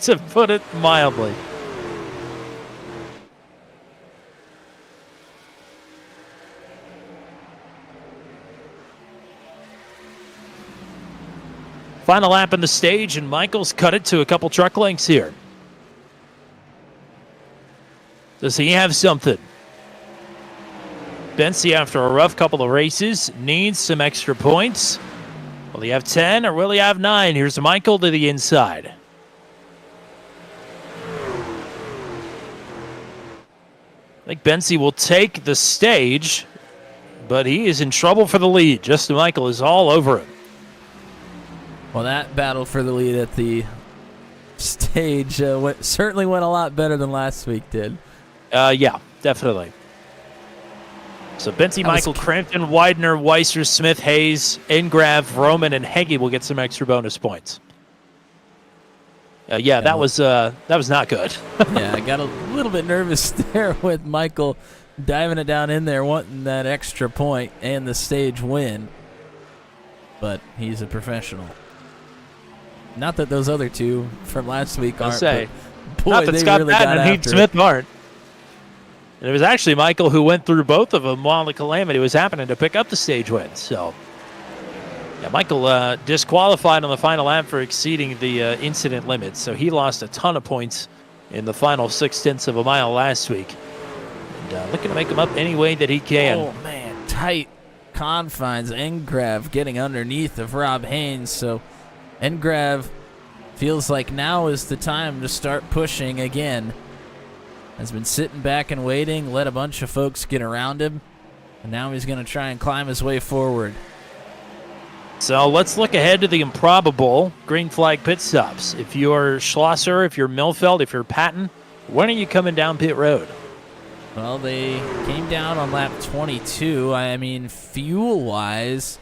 [SPEAKER 7] to put it mildly. Final lap in the stage, and Michael's cut it to a couple truck lengths here. Does he have something? Benzie, after a rough couple of races, needs some extra points. Will he have 10 or will he have 9? Here's Michael to the inside. I think Benzie will take the stage, but he is in trouble for the lead. Justin Michael is all over him.
[SPEAKER 6] Well, that battle for the lead at the stage certainly went a lot better than last week did.
[SPEAKER 7] Yeah, definitely. So Benzie, Michael, Crampton, Widener, Weiser, Smith, Hayes, Engrav, Roman, and Heggie will get some extra bonus points. That was not good.
[SPEAKER 6] Yeah, I got a little bit nervous there with Michael diving it down in there, wanting that extra point and the stage win. But he's a professional. Not that those other two from last week aren't. But boy,
[SPEAKER 7] not that
[SPEAKER 6] they
[SPEAKER 7] Scott
[SPEAKER 6] really
[SPEAKER 7] Patton
[SPEAKER 6] got
[SPEAKER 7] and Heath
[SPEAKER 6] after
[SPEAKER 7] Smith aren't. And it was actually Michael who went through both of them while the calamity was happening to pick up the stage win. So, yeah, Michael disqualified on the final lap for exceeding the incident limit. So he lost a ton of points in the final 0.6 of a mile last week. And looking to make him up any way that he can.
[SPEAKER 6] Oh, man, tight confines. Engrav getting underneath of Rob Haynes. So Engrav feels like now is the time to start pushing again. Has been sitting back and waiting, let a bunch of folks get around him, and now he's going to try and climb his way forward.
[SPEAKER 7] So let's look ahead to the improbable green flag pit stops. If you're Schlosser, if you're Milfeld, if you're Patton, when are you coming down pit road?
[SPEAKER 6] Well, they came down on lap 22. I mean, fuel-wise,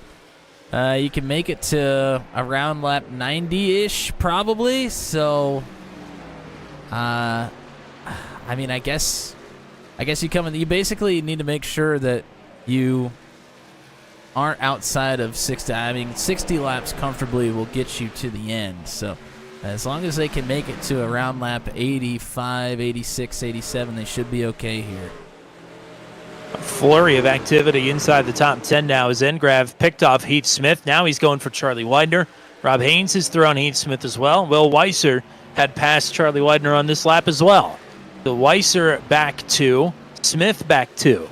[SPEAKER 6] you can make it to around lap 90-ish probably, so I mean, I guess you come in. You basically need to make sure that you aren't outside of 60. I mean, 60 laps comfortably will get you to the end. So as long as they can make it to around lap 85, 86, 87, they should be okay here.
[SPEAKER 7] A flurry of activity inside the top 10 now as Engrav picked off Heath Smith. Now he's going for Charlie Widener. Rob Haynes is thrown Heath Smith as well. Will Weiser had passed Charlie Widener on this lap as well. The Weiser back 2, Smith back 2.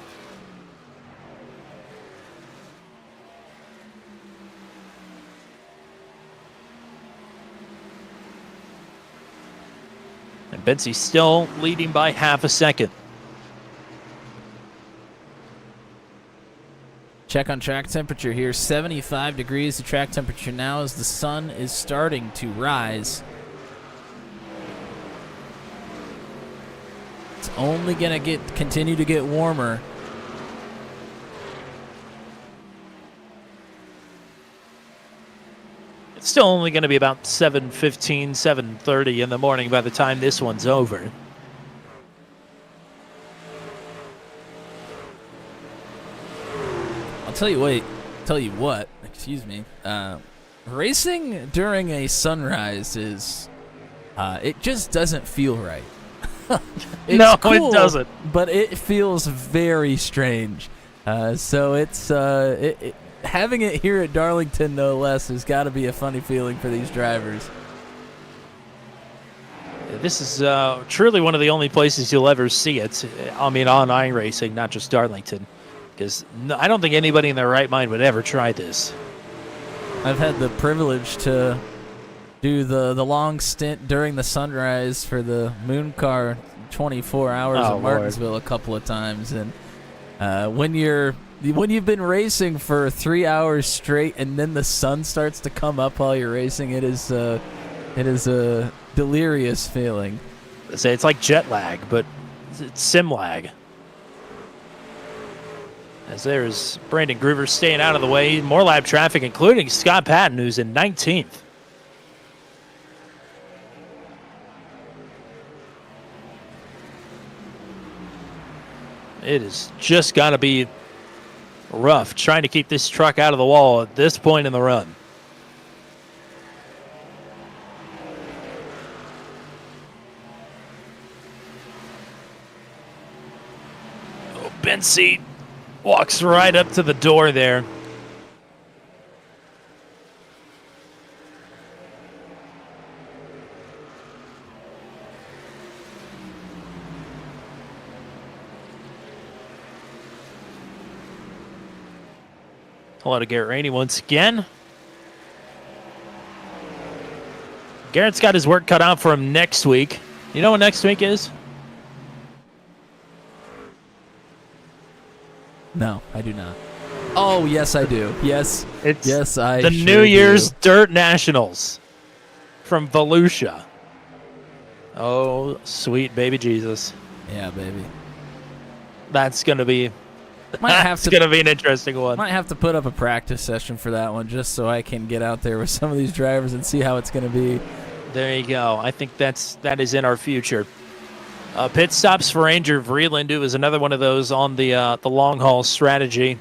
[SPEAKER 7] And Benzie still leading by half a second.
[SPEAKER 6] Check on track temperature here. 75 degrees the track temperature now as the sun is starting to rise. It's only going to continue to get warmer.
[SPEAKER 7] It's still only going to be about 7:15, 7:30 in the morning by the time this one's over.
[SPEAKER 6] I'll tell you what, excuse me. Racing during a sunrise is, it just doesn't feel right.
[SPEAKER 7] No,
[SPEAKER 6] cool,
[SPEAKER 7] it doesn't.
[SPEAKER 6] But it feels very strange. So it's having it here at Darlington, no less, has got to be a funny feeling for these drivers.
[SPEAKER 7] This is truly one of the only places you'll ever see it. I mean, on iRacing, not just Darlington, because I don't think anybody in their right mind would ever try this.
[SPEAKER 6] I've had the privilege to do the long stint during the sunrise for the Moon Car 24 hours of Martinsville a couple of times, and when you've been racing for 3 hours straight and then the sun starts to come up while you're racing, it is a delirious feeling.
[SPEAKER 7] It's like jet lag, but it's sim lag. As there's Brandon Groover staying out of the way. More lap traffic, including Scott Patton, who's in 19th. It has just got to be rough trying to keep this truck out of the wall at this point in the run. Oh, Benzie walks right up to the door there. Hello to Garrett Rainey once again. Garrett's got his work cut out for him next week. You know what next week is?
[SPEAKER 6] No, I do not. Oh, yes, I do. Yes,
[SPEAKER 7] It's
[SPEAKER 6] I
[SPEAKER 7] the
[SPEAKER 6] sure
[SPEAKER 7] New Year's
[SPEAKER 6] do.
[SPEAKER 7] Dirt Nationals from Volusia. Oh, sweet baby Jesus.
[SPEAKER 6] Yeah, baby.
[SPEAKER 7] That's going to be
[SPEAKER 6] Might have
[SPEAKER 7] that's
[SPEAKER 6] to
[SPEAKER 7] going to be an interesting one.
[SPEAKER 6] might have to put up a practice session for that one just so I can get out there with some of these drivers and see how it's going to be.
[SPEAKER 7] There you go. I think that is in our future. Pit stops for Ranger Vreeland, who is another one of those on the long haul strategy.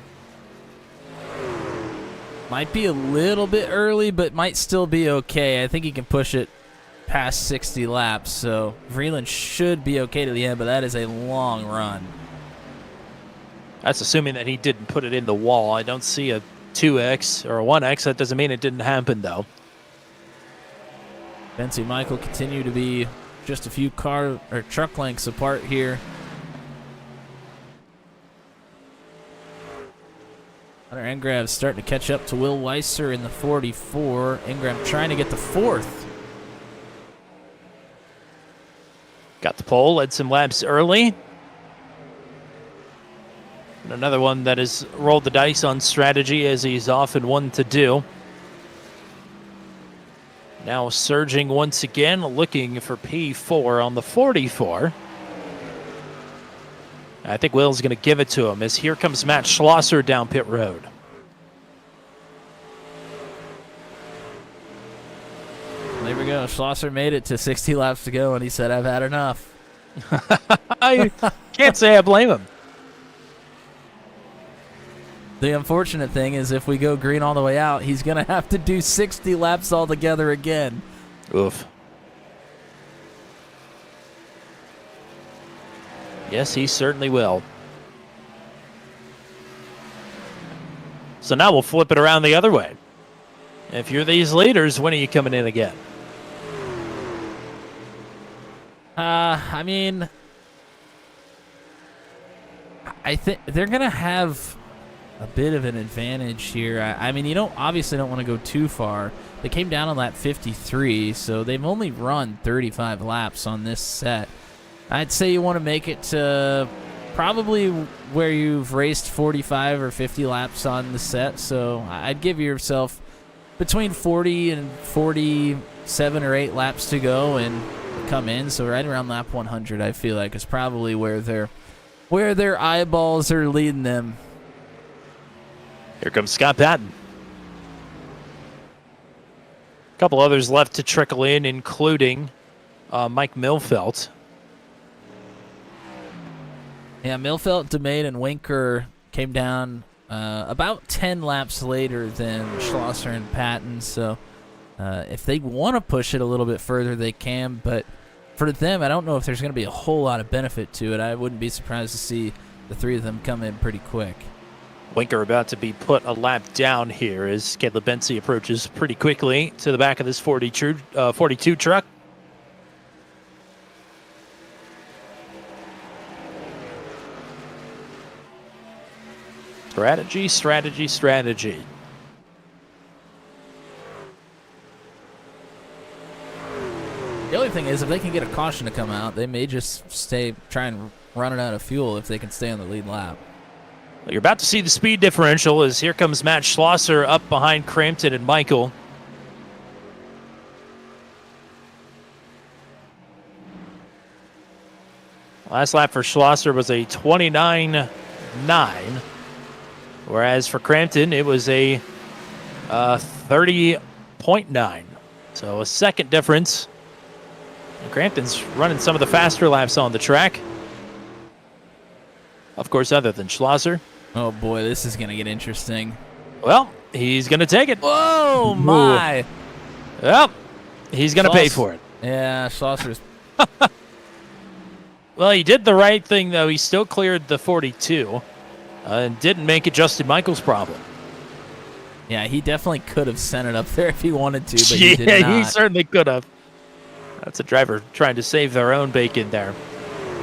[SPEAKER 6] Might be a little bit early, but might still be okay. I think he can push it past 60 laps, so Vreeland should be okay to the end, but that is a long run.
[SPEAKER 7] That's assuming that he didn't put it in the wall. I don't see a 2X or a 1X. That doesn't mean it didn't happen, though.
[SPEAKER 6] Benson and Michael continue to be just a few car or truck lengths apart here. Hunter Engram starting to catch up to Will Weiser in the 44. Engram trying to get the fourth.
[SPEAKER 7] Got the pole, led some laps early. And another one that has rolled the dice on strategy, as he's often one to do. Now surging once again, looking for P4 on the 44. I think Will's going to give it to him, as here comes Matt Schlosser down pit road.
[SPEAKER 6] There we go. Schlosser made it to 60 laps to go, and he said, I've had enough.
[SPEAKER 7] I can't say I blame him.
[SPEAKER 6] The unfortunate thing is if we go green all the way out, he's going to have to do 60 laps altogether again.
[SPEAKER 7] Oof. Yes, he certainly will. So now we'll flip it around the other way. If you're these leaders, when are you coming in again?
[SPEAKER 6] I mean, I think they're going to have a bit of an advantage here. I mean, you obviously don't want to go too far. They came down on lap 53, so they've only run 35 laps on this set. I'd say you want to make it to probably where you've raced 45 or 50 laps on the set, so I'd give yourself between 40 and 47 or 8 laps to go and come in. So right around lap 100, I feel like, is probably where their eyeballs are leading them.
[SPEAKER 7] Here comes Scott Patton. A couple others left to trickle in, including Mike Milfelt.
[SPEAKER 6] Yeah, Milfelt, DeMade, and Winker came down about 10 laps later than Schlosser and Patton. So if they want to push it a little bit further, they can. But for them, I don't know if there's going to be a whole lot of benefit to it. I wouldn't be surprised to see the three of them come in pretty quick.
[SPEAKER 7] Winker about to be put a lap down here as Caleb Bensi approaches pretty quickly to the back of this 42 truck. Strategy, strategy, strategy.
[SPEAKER 6] The only thing is, if they can get a caution to come out, they may just try and run it out of fuel if they can stay on the lead lap.
[SPEAKER 7] Well, you're about to see the speed differential as here comes Matt Schlosser up behind Crampton and Michael. Last lap for Schlosser was a 29.9, whereas for Crampton it was a 30.9. So a second difference. And Crampton's running some of the faster laps on the track. Of course, other than Schlosser.
[SPEAKER 6] Oh boy, this is going to get interesting.
[SPEAKER 7] Well, he's going to take it.
[SPEAKER 6] Whoa, my.
[SPEAKER 7] Well, he's going to pay for it.
[SPEAKER 6] Yeah, Schlosser's.
[SPEAKER 7] Well, he did the right thing, though. He still cleared the 42 and didn't make it Justin Michael's problem.
[SPEAKER 6] Yeah, he definitely could have sent it up there if he wanted to, but he did not.
[SPEAKER 7] He certainly could have. That's a driver trying to save their own bacon there.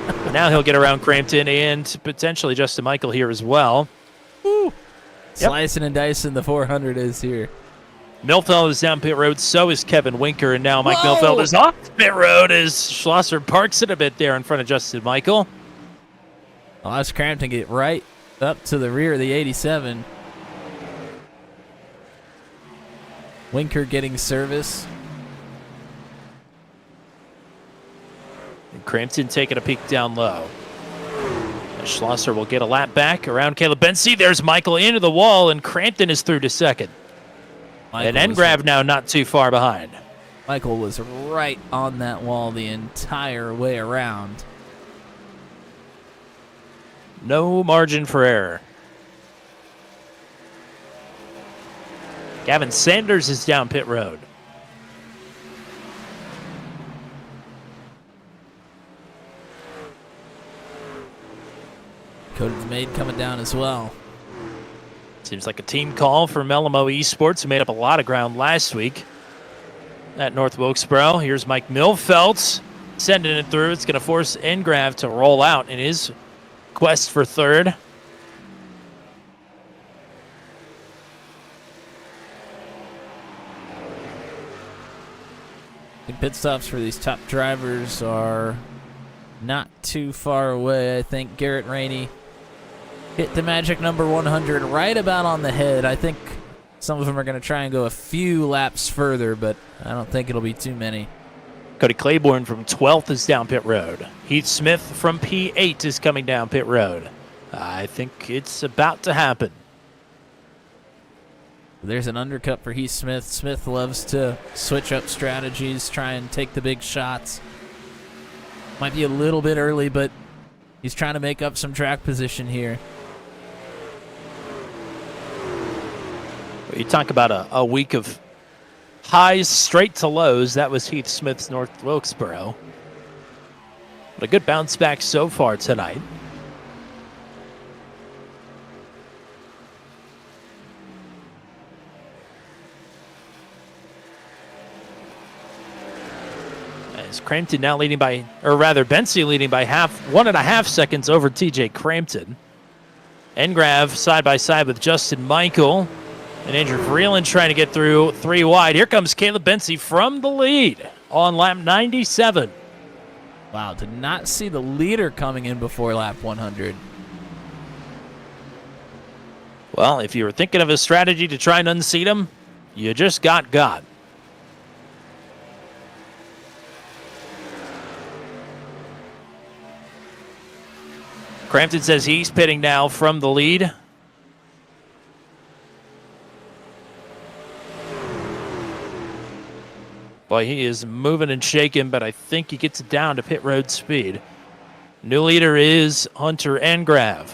[SPEAKER 7] But now he'll get around Crampton and potentially Justin Michael here as well.
[SPEAKER 6] Woo.
[SPEAKER 7] Yep.
[SPEAKER 6] Slicing and dicing the 400 is here.
[SPEAKER 7] Milfeld is down pit road, so is Kevin Winker, and now Mike
[SPEAKER 6] Whoa!
[SPEAKER 7] Milfeld is off pit road as Schlosser parks it a bit there in front of Justin Michael.
[SPEAKER 6] Well, that's Crampton get right up to the rear of the 87. Winker getting service.
[SPEAKER 7] Crampton taking a peek down low. Schlosser will get a lap back around Caleb Bensi. There's Michael into the wall, and Crampton is through to second. And Engrav now not too far behind.
[SPEAKER 6] Michael was right on that wall the entire way around.
[SPEAKER 7] No margin for error. Gavin Sanders is down pit road.
[SPEAKER 6] Cody's Maid coming down as well.
[SPEAKER 7] Seems like a team call for Melamo Esports, who made up a lot of ground last week at North Wilkesboro. Here's Mike Milfelt sending it through. It's going to force Engrav to roll out in his quest for third.
[SPEAKER 6] The pit stops for these top drivers are not too far away. I think Garrett Rainey hit the magic number 100 right about on the head. I think some of them are going to try and go a few laps further, but I don't think it'll be too many.
[SPEAKER 7] Cody Claiborne from 12th is down pit road. Heath Smith from P8 is coming down pit road. I think it's about to happen.
[SPEAKER 6] There's an undercut for Heath Smith. Smith loves to switch up strategies, try and take the big shots. Might be a little bit early, but he's trying to make up some track position here.
[SPEAKER 7] You talk about a week of highs straight to lows. That was Heath Smith's North Wilkesboro. But a good bounce back so far tonight. As Crampton now leading by, or rather Bensi leading by 1.5 seconds over TJ Crampton. Engrav side by side with Justin Michael. And Andrew Vreeland trying to get through 3 wide. Here comes Caleb Bensi from the lead on lap 97.
[SPEAKER 6] Wow, did not see the leader coming in before lap 100.
[SPEAKER 7] Well, if you were thinking of a strategy to try and unseat him, you just got. Crampton says he's pitting now from the lead. Boy, he is moving and shaking, but I think he gets it down to pit road speed. New leader is Hunter Engrav.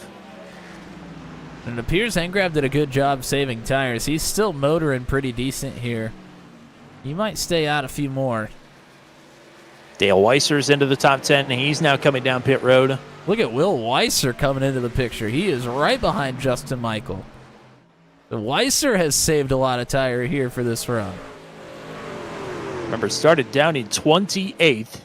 [SPEAKER 6] And it appears Engrav did a good job saving tires. He's still motoring pretty decent here. He might stay out a few more.
[SPEAKER 7] Dale Weisser's into the top 10, and he's now coming down pit road.
[SPEAKER 6] Look at Will Weisser coming into the picture. He is right behind Justin Michael. The Weisser has saved a lot of tire here for this run.
[SPEAKER 7] Remember, started down in 28th.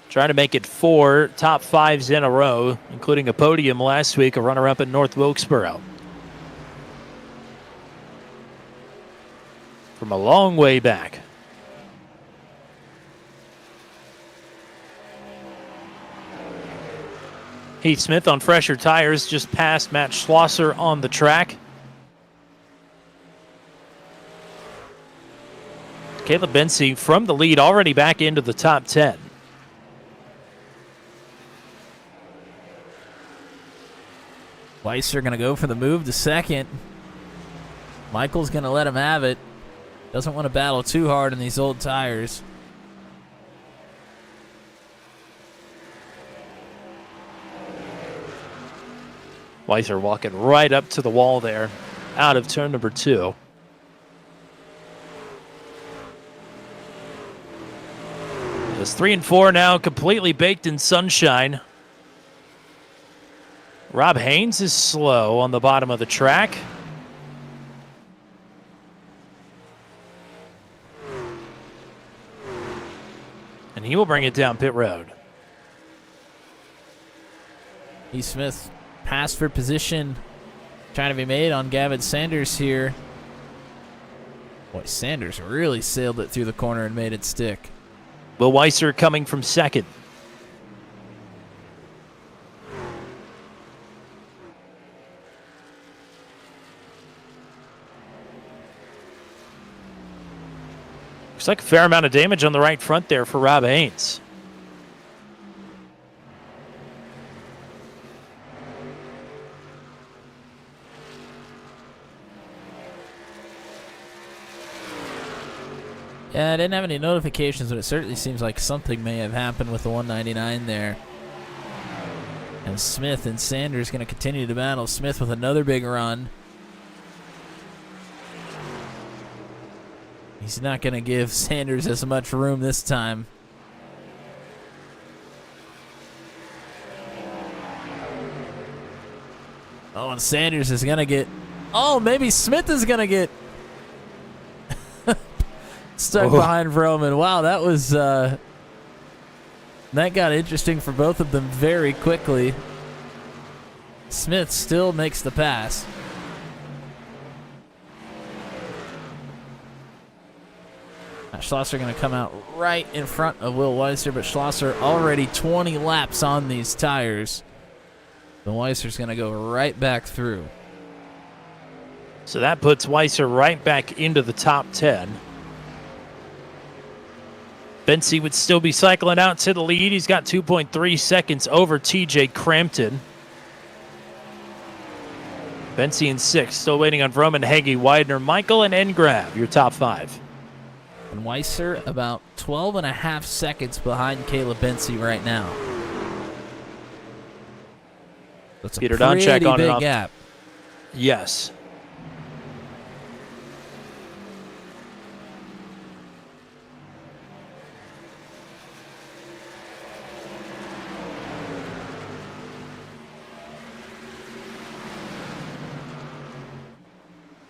[SPEAKER 7] Trying to make it 4 top 5s in a row, including a podium last week, a runner-up at North Wilkesboro. From a long way back. Heath Smith on fresher tires, just past Matt Schlosser on the track. Caleb Bensi from the lead, already back into the top 10.
[SPEAKER 6] Weisser going to go for the move to second. Michael's going to let him have it. Doesn't want to battle too hard in these old tires.
[SPEAKER 7] Weisser walking right up to the wall there, out of turn number 2. It's 3 and 4 now, completely baked in sunshine. Rob Haynes is slow on the bottom of the track. And he will bring it down pit road.
[SPEAKER 6] Heath Smith pass for position trying to be made on Gavin Sanders here. Boy, Sanders really sailed it through the corner and made it stick.
[SPEAKER 7] Will Weisser coming from second. Looks like a fair amount of damage on the right front there for Rob Haynes.
[SPEAKER 6] Yeah, I didn't have any notifications, but it certainly seems like something may have happened with the 199 there. And Smith and Sanders going to continue to battle. Smith with another big run. He's not going to give Sanders as much room this time. Oh, and Sanders is going to get... Oh, maybe Smith is going to get stuck behind Vroman. Wow, that was... that got interesting for both of them very quickly. Smith still makes the pass. Schlosser going to come out right in front of Will Weiser, but Schlosser already 20 laps on these tires. The Weiser's going to go right back through.
[SPEAKER 7] So that puts Weiser right back into the top 10. Bensey would still be cycling out to the lead. He's got 2.3 seconds over TJ Crampton. Bensey in 6th, still waiting on Vroman, Heggie, Widener, Michael, and Engrav, your top 5.
[SPEAKER 6] And Weiser about 12.5 seconds behind Caleb Bensey right now. That's a
[SPEAKER 7] Peter
[SPEAKER 6] pretty
[SPEAKER 7] Donchak on
[SPEAKER 6] big
[SPEAKER 7] and off.
[SPEAKER 6] gap.
[SPEAKER 7] Yes.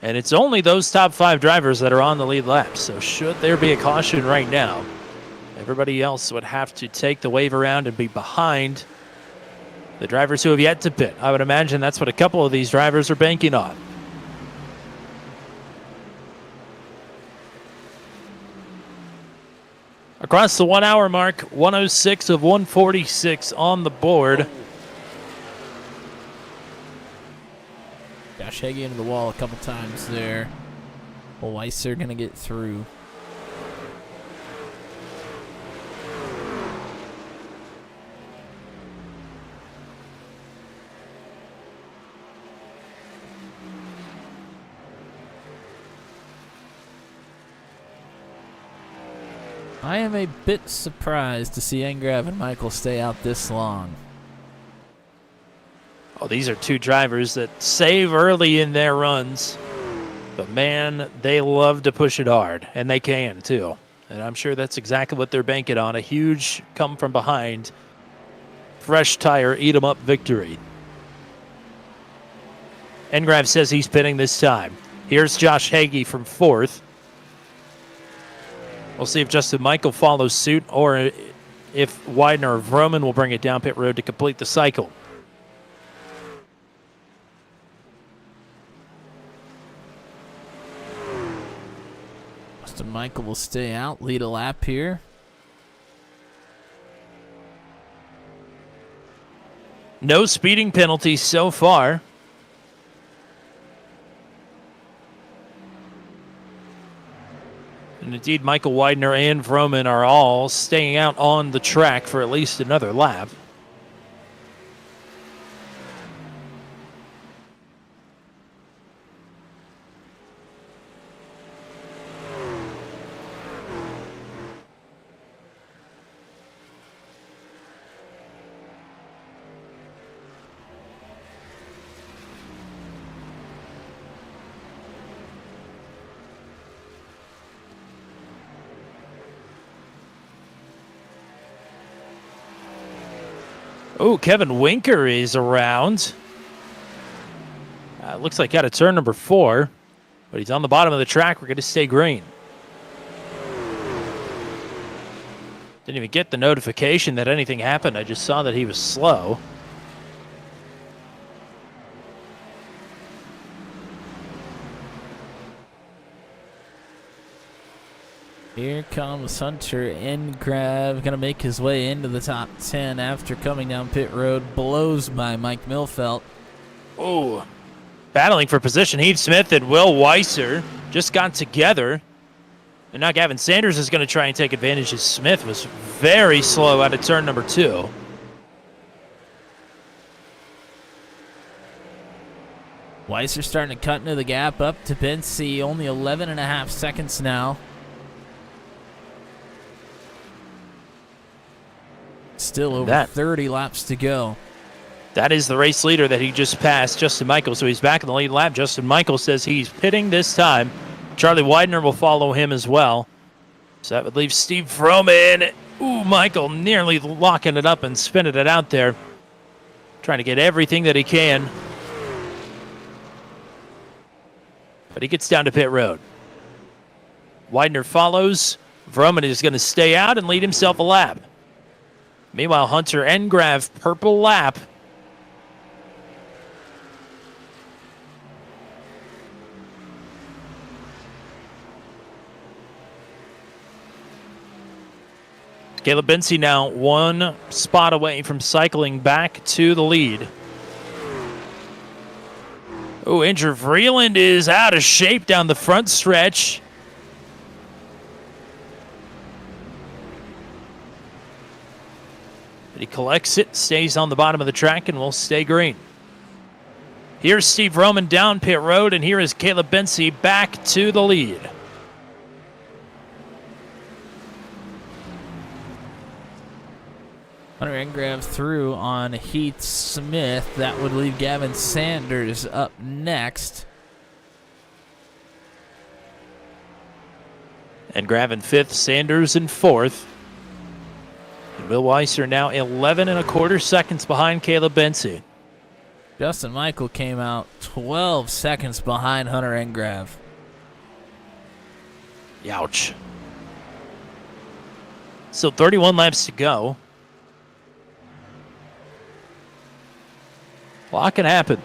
[SPEAKER 7] And it's only those top 5 drivers that are on the lead lap. So should there be a caution right now, everybody else would have to take the wave around and be behind the drivers who have yet to pit. I would imagine that's what a couple of these drivers are banking on. Across the 1 hour mark, 106 of 146 on the board.
[SPEAKER 6] Josh Heggie into the wall a couple times there. Well, Weiser going to get through. I am a bit surprised to see Engrav and Michael stay out this long.
[SPEAKER 7] Oh, these are two drivers that save early in their runs. But, man, they love to push it hard, and they can, too. And I'm sure that's exactly what they're banking on, a huge come-from-behind, fresh tire, eat-em-up victory. Engrav says he's pitting this time. Here's Josh Heggie from 4th. We'll see if Justin Michael follows suit or if Widener or Vroman will bring it down pit road to complete the cycle.
[SPEAKER 6] Justin Michael will stay out, lead a lap here.
[SPEAKER 7] No speeding penalties so far. And indeed, Michael Widener and Vroman are all staying out on the track for at least another lap. Oh, Kevin Winker is around. Looks like out of turn number 4, but he's on the bottom of the track. We're going to stay green. Didn't even get the notification that anything happened. I just saw that he was slow.
[SPEAKER 6] Here comes Hunter Engrav, going to make his way into the top 10 after coming down pit road. Blows by Mike Milfelt.
[SPEAKER 7] Oh, battling for position. Heath Smith and Will Weiser just got together. And now Gavin Sanders is going to try and take advantage as Smith was very slow out of turn number 2.
[SPEAKER 6] Weiser starting to cut into the gap up to Bensey. Only 11.5 seconds now. Still over
[SPEAKER 7] That-
[SPEAKER 6] 30 laps to go.
[SPEAKER 7] That is the race leader that he just passed, Justin Michael. So he's back in the lead lap. Justin Michael says he's pitting this time. Charlie Widener will follow him as well. So that would leave Steve Froman. Ooh, Michael nearly locking it up and spinning it out there. Trying to get everything that he can. But he gets down to pit road. Widener follows. Vroman is going to stay out and lead himself a lap. Meanwhile, Hunter Engrav, purple lap. Caleb Bency now one spot away from cycling back to the lead. Oh, Andrew Vreeland is out of shape down the front stretch. But he collects it, stays on the bottom of the track, and will stay green. Here's Steve Roman down pit road, and here is Caleb Bency back to the lead.
[SPEAKER 6] Hunter Engrav through on Heath Smith. That would leave Gavin Sanders up next.
[SPEAKER 7] Engrav in fifth, Sanders in fourth. And Will Weiser now 11 1/4 seconds behind Caleb Bency.
[SPEAKER 6] Justin Michael came out 12 seconds behind Hunter Engrav.
[SPEAKER 7] Ouch. Still 31 laps to go. A lot can happen.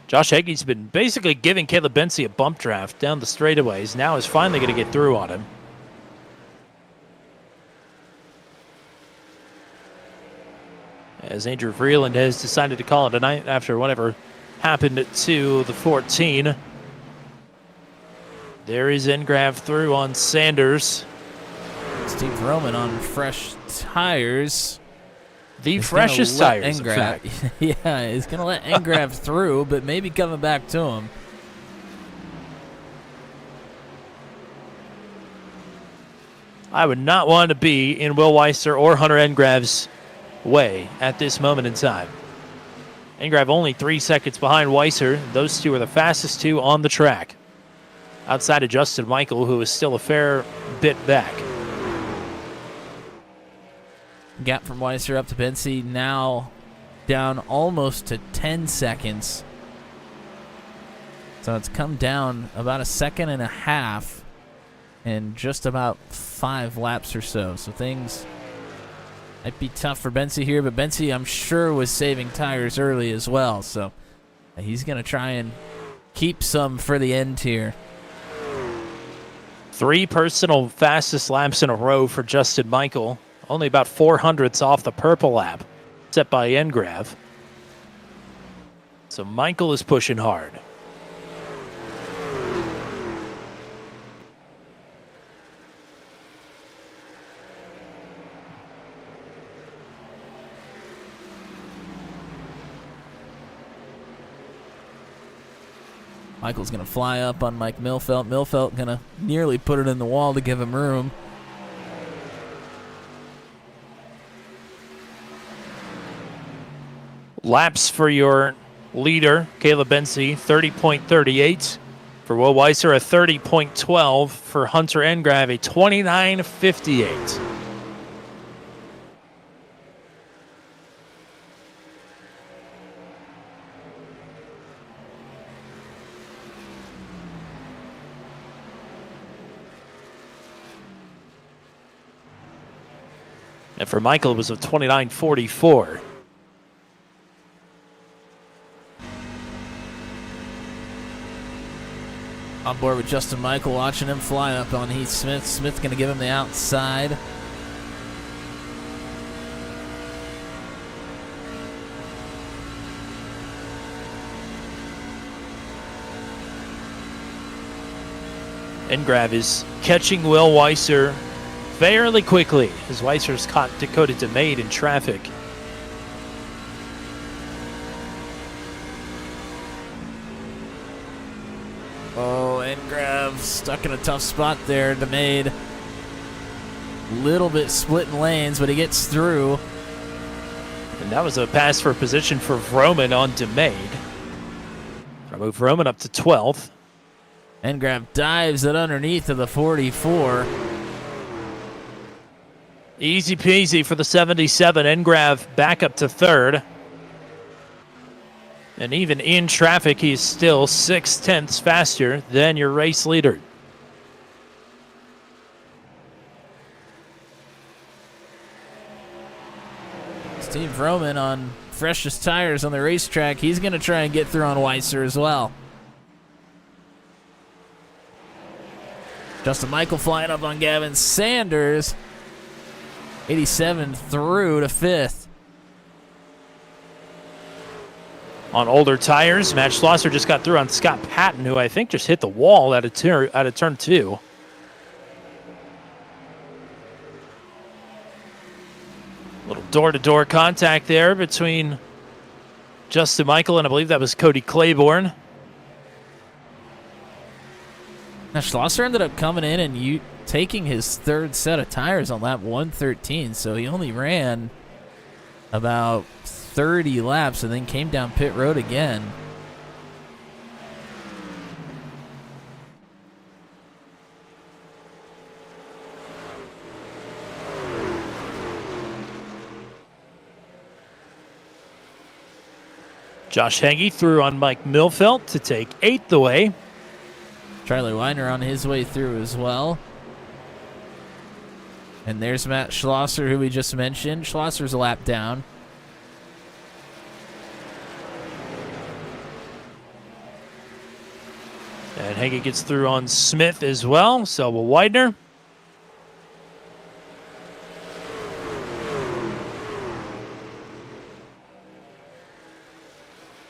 [SPEAKER 7] Josh Hagee's been basically giving Caleb Bency a bump draft down the straightaways. Now is finally going to get through on him. As Andrew Vreeland has decided to call it a night after whatever happened to the 14. There is Engrav through on Sanders.
[SPEAKER 6] Steve Roman on fresh tires.
[SPEAKER 7] The
[SPEAKER 6] He's gonna
[SPEAKER 7] freshest
[SPEAKER 6] let
[SPEAKER 7] tires, in
[SPEAKER 6] Engrav,
[SPEAKER 7] fact.
[SPEAKER 6] yeah, he's going to let Engrav through, but maybe coming back to him.
[SPEAKER 7] I would not want to be in Will Weiser or Hunter Engrav's way at this moment in time. Engrav only 3 seconds behind Weiser. Those two are the fastest two on the track. Outside of Justin Michael, who is still a fair bit back.
[SPEAKER 6] Gap from Weiser up to Bency, now down almost to 10 seconds. So it's come down about a second and a half in just about 5 laps or so. So things might be tough for Bency here, but Bency, I'm sure, was saving tires early as well. So he's going to try and keep some for the end here.
[SPEAKER 7] 3 personal fastest laps in a row for Justin Michael. Only about 400ths off the purple lap set by Engrav. So Michael is pushing hard.
[SPEAKER 6] Michael's going to fly up on Mike Milfelt. Milfelt going to nearly put it in the wall to give him room.
[SPEAKER 7] Laps for your leader, Caleb Bency, 30.38. For Will Weiser, a 30.12. For Hunter Engrav, a 29.58. And for Michael, it was a 29.44.
[SPEAKER 6] On board with Justin Michael, watching him fly up on Heath Smith. Smith going to give him the outside.
[SPEAKER 7] Engrav is catching Will Weiser fairly quickly as Weiser's caught Dakota DeMade in traffic.
[SPEAKER 6] Oh, Engrav's stuck in a tough spot there. DeMade, little bit splitting lanes, but he gets through.
[SPEAKER 7] And that was a pass for position for Vroman on DeMade. I move Vroman up to 12th.
[SPEAKER 6] Engrav dives it underneath of the 44.
[SPEAKER 7] Easy peasy for the 77. Engrav back up to 3rd. And even in traffic, he's still 6/10 faster than your race leader.
[SPEAKER 6] Steve Vroman on freshest tires on the racetrack. He's going to try and get through on Weiser as well. Justin Michael flying up on Gavin Sanders. 87 through to 5th.
[SPEAKER 7] On older tires, Matt Schlosser just got through on Scott Patton, who I think just hit the wall out of turn 2. Little door-to-door contact there between Justin Michael and I believe that was Cody Claiborne.
[SPEAKER 6] Now Schlosser ended up coming in and taking his 3rd set of tires on lap 113, so he only ran about 30 laps and then came down pit road again.
[SPEAKER 7] Josh Heggie through on Mike Milfelt to take 8th away.
[SPEAKER 6] Charlie Weiner on his way through as well. And there's Matt Schlosser, who we just mentioned. Schlosser's a lap down.
[SPEAKER 7] And Heggie gets through on Smith as well. So will Widener.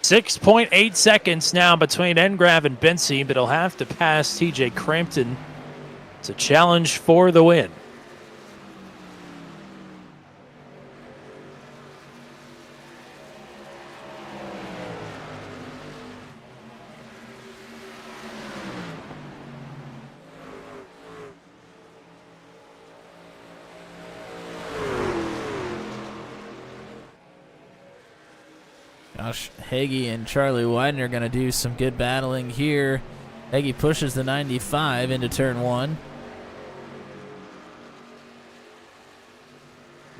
[SPEAKER 7] 6.8 seconds now between Engrav and Bensi, but he'll have to pass TJ Crampton to challenge for the win.
[SPEAKER 6] Josh Heggie and Charlie Widener are going to do some good battling here. Heggie pushes the 95 into turn 1.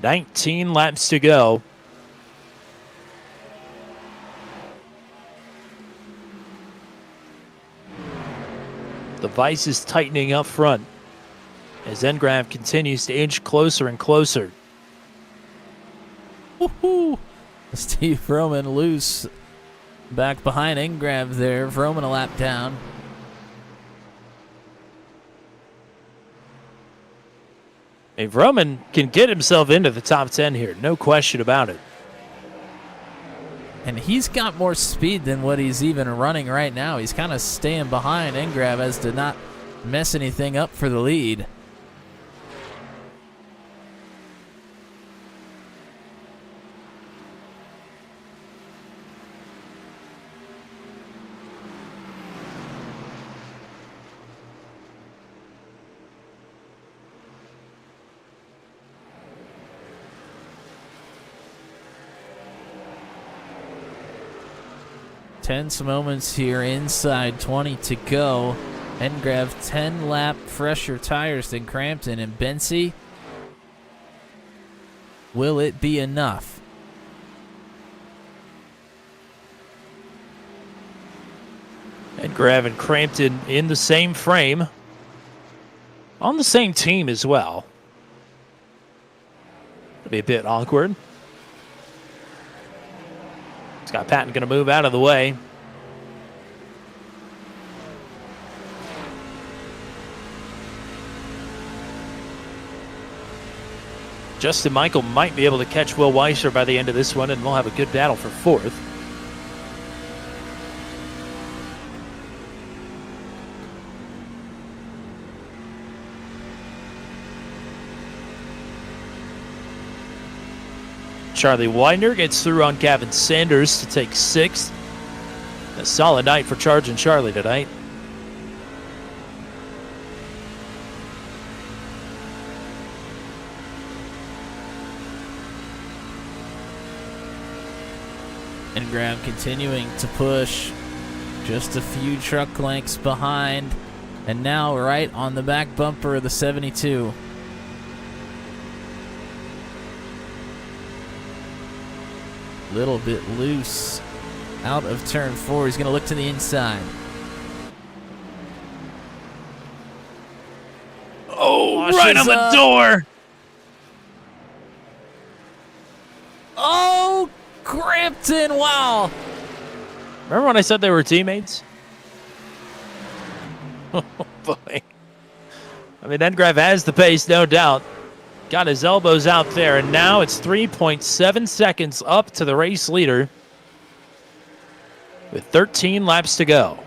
[SPEAKER 7] 19 laps to go. The vice is tightening up front as Engrav continues to inch closer and closer.
[SPEAKER 6] Woohoo! Steve Vroman loose back behind Engrav there. Vroman a lap down.
[SPEAKER 7] Hey, Vroman can get himself into the top 10 here, no question about it.
[SPEAKER 6] And he's got more speed than what he's even running right now. He's kind of staying behind Engrav as to not mess anything up for the lead. Tense moments here, inside 20 to go. Engrav 10 lap fresher tires than Crampton and Bensi. Will it be enough?
[SPEAKER 7] Engrav and Crampton in the same frame. On the same team as well. It'll be a bit awkward. Scott Patton going to move out of the way. Justin Michael might be able to catch Will Weiser by the end of this one, and we'll have a good battle for 4th. Charlie Widener gets through on Gavin Sanders to take 6th. A solid night for Charge and Charlie tonight.
[SPEAKER 6] And Graham continuing to push, just a few truck lengths behind, and now right on the back bumper of the 72. Little bit loose out of turn 4. He's going to look to the inside.
[SPEAKER 7] Oh, right on the door.
[SPEAKER 6] Oh, Crampton, wow.
[SPEAKER 7] Remember when I said they were teammates? Oh, boy. I mean, Engrav has the pace, no doubt. Got his elbows out there, and now it's 3.7 seconds up to the race leader with 13 laps to go.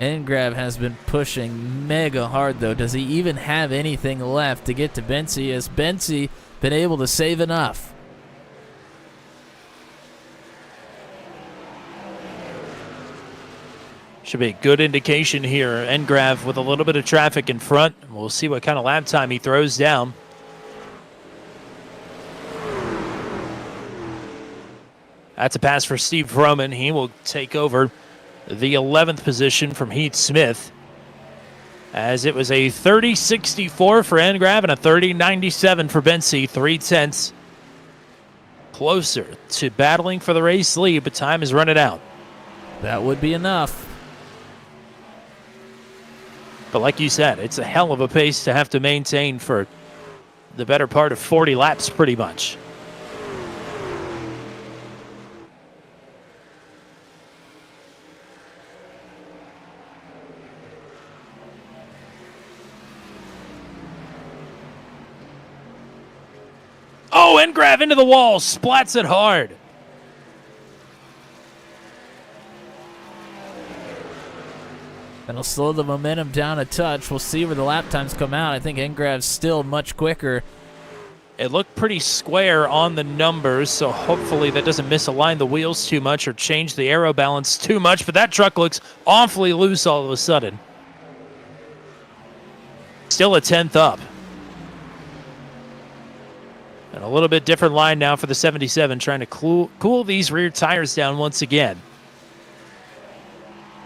[SPEAKER 6] Engrav has been pushing mega hard, though. Does he even have anything left to get to Bensi? Has Bensi been able to save enough?
[SPEAKER 7] Should be a good indication here. Engrav with a little bit of traffic in front. We'll see what kind of lap time he throws down. That's a pass for Steve Vroman. He will take over the 11th position from Heath Smith, as it was a 30.64 for Engrav and a 30.97 for Bensi. 3/10 closer to battling for the race lead, but time is running out.
[SPEAKER 6] That would be enough.
[SPEAKER 7] But like you said, it's a hell of a pace to have to maintain for the better part of 40 laps pretty much. Oh, Engrav into the wall, splats it hard.
[SPEAKER 6] That'll slow the momentum down a touch. We'll see where the lap times come out. I think Engrav's still much quicker.
[SPEAKER 7] It looked pretty square on the numbers, so hopefully that doesn't misalign the wheels too much or change the aero balance too much, but that truck looks awfully loose all of a sudden. Still a 10th up. And a little bit different line now for the 77, trying to cool these rear tires down once again.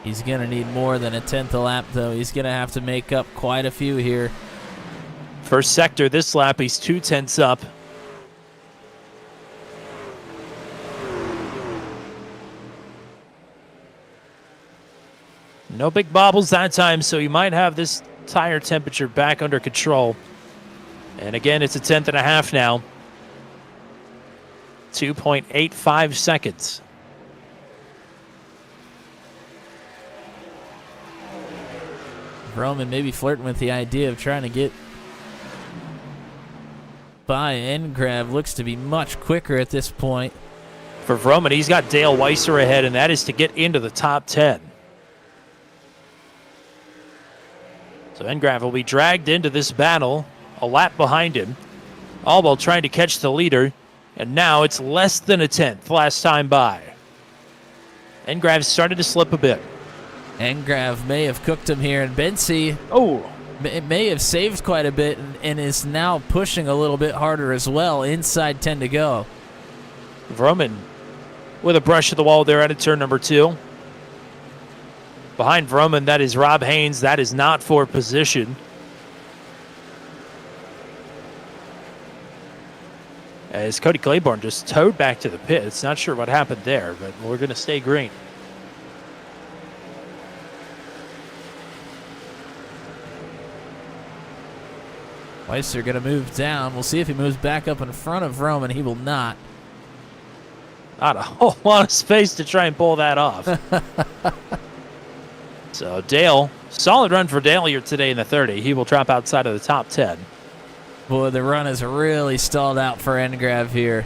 [SPEAKER 6] He's going to need more than a 10th a lap, though. He's going to have to make up quite a few here.
[SPEAKER 7] First sector this lap, he's 2/10 up. No big bobbles that time, so you might have this tire temperature back under control. And again, it's a 10th and a half now. 2.85 seconds.
[SPEAKER 6] Roman maybe flirting with the idea of trying to get by Engrav. Looks to be much quicker at this point.
[SPEAKER 7] For Vroman, he's got Dale Weiser ahead, and that is to get into the top 10. So Engrav will be dragged into this battle, a lap behind him, all while trying to catch the leader, and now it's less than a 10th last time by. Engrav started to slip a bit.
[SPEAKER 6] Engrav may have cooked him here, and Bensi may have saved quite a bit and is now pushing a little bit harder as well. Inside 10 to go.
[SPEAKER 7] Vroman with a brush of the wall there at turn number 2. Behind Vroman, that is Rob Haynes. That is not for position. As Cody Claiborne just towed back to the pits. Not sure what happened there, but we're going to stay green.
[SPEAKER 6] Weiser going to move down. We'll see if he moves back up in front of Roman. He will not.
[SPEAKER 7] Not a whole lot of space to try and pull that off. So Dale, solid run for Dale here today in the 30. He will drop outside of the top 10.
[SPEAKER 6] Boy, the run is really stalled out for Engrav here.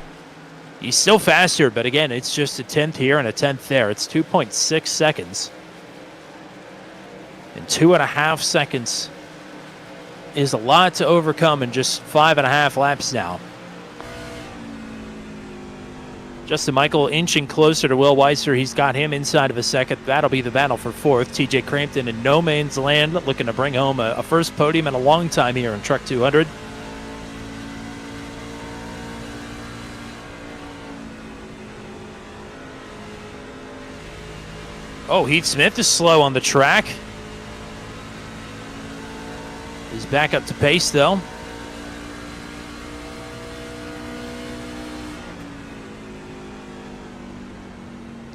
[SPEAKER 7] He's still faster, but again, it's just a 10th here and a 10th there. It's 2.6 seconds. And 2.5 seconds is a lot to overcome in just 5.5 laps now. Justin Michael inching closer to Will Weiser. He's got him inside of a second. That'll be the battle for 4th. TJ Crampton in no man's land, looking to bring home a first podium in a long time here in Truck 200. Oh, Heath Smith is slow on the track. He's back up to pace, though.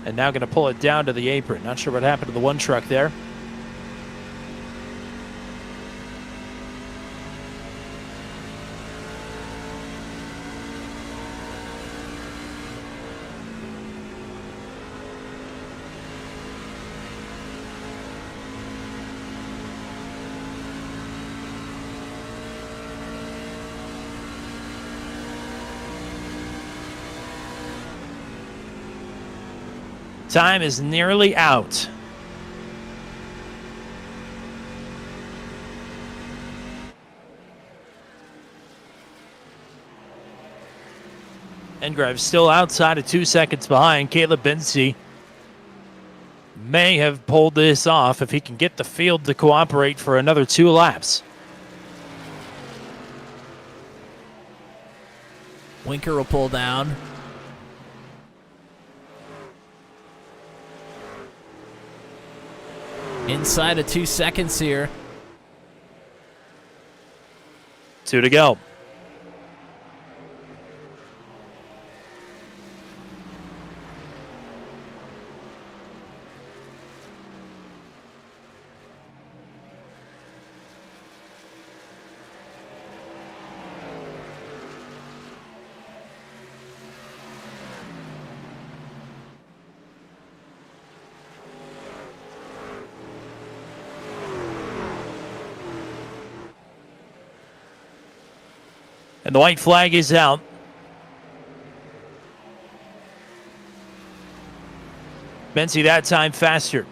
[SPEAKER 7] And now going to pull it down to the apron. Not sure what happened to the one truck there. Time is nearly out. Engrave still outside of 2 seconds behind. Caleb Benzie may have pulled this off if he can get the field to cooperate for another 2 laps.
[SPEAKER 6] Winker will pull down. Inside of 2 seconds here.
[SPEAKER 7] 2 to go. And the white flag is out. Benzie that time faster.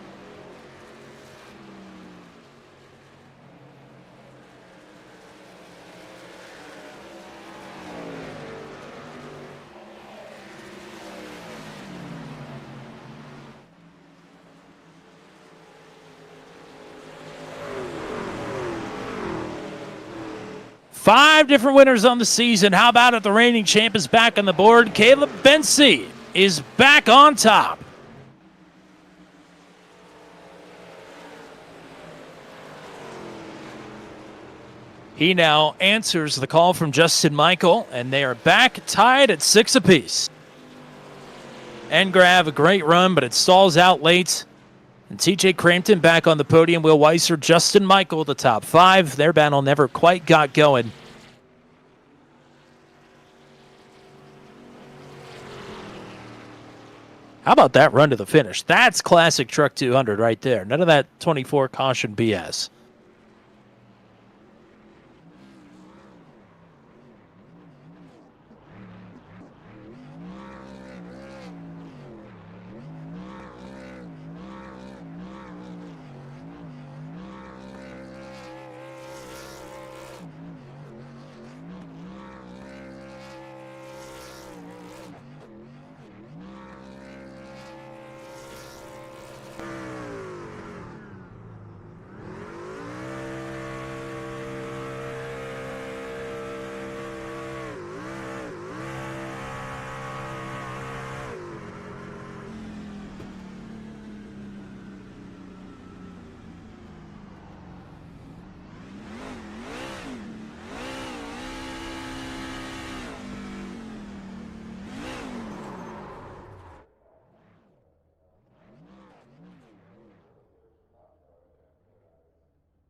[SPEAKER 7] Five different winners on the season. How about it? The reigning champ is back on the board. Caleb Benzie is back on top. He now answers the call from Justin Michael, and they are back tied at 6 apiece. Engrav, a great run, but it stalls out late. And TJ Crampton back on the podium. Will Weiser, Justin Michael, the top 5. Their battle never quite got going. How about that run to the finish? That's classic Truck 200 right there. None of that 24 caution BS.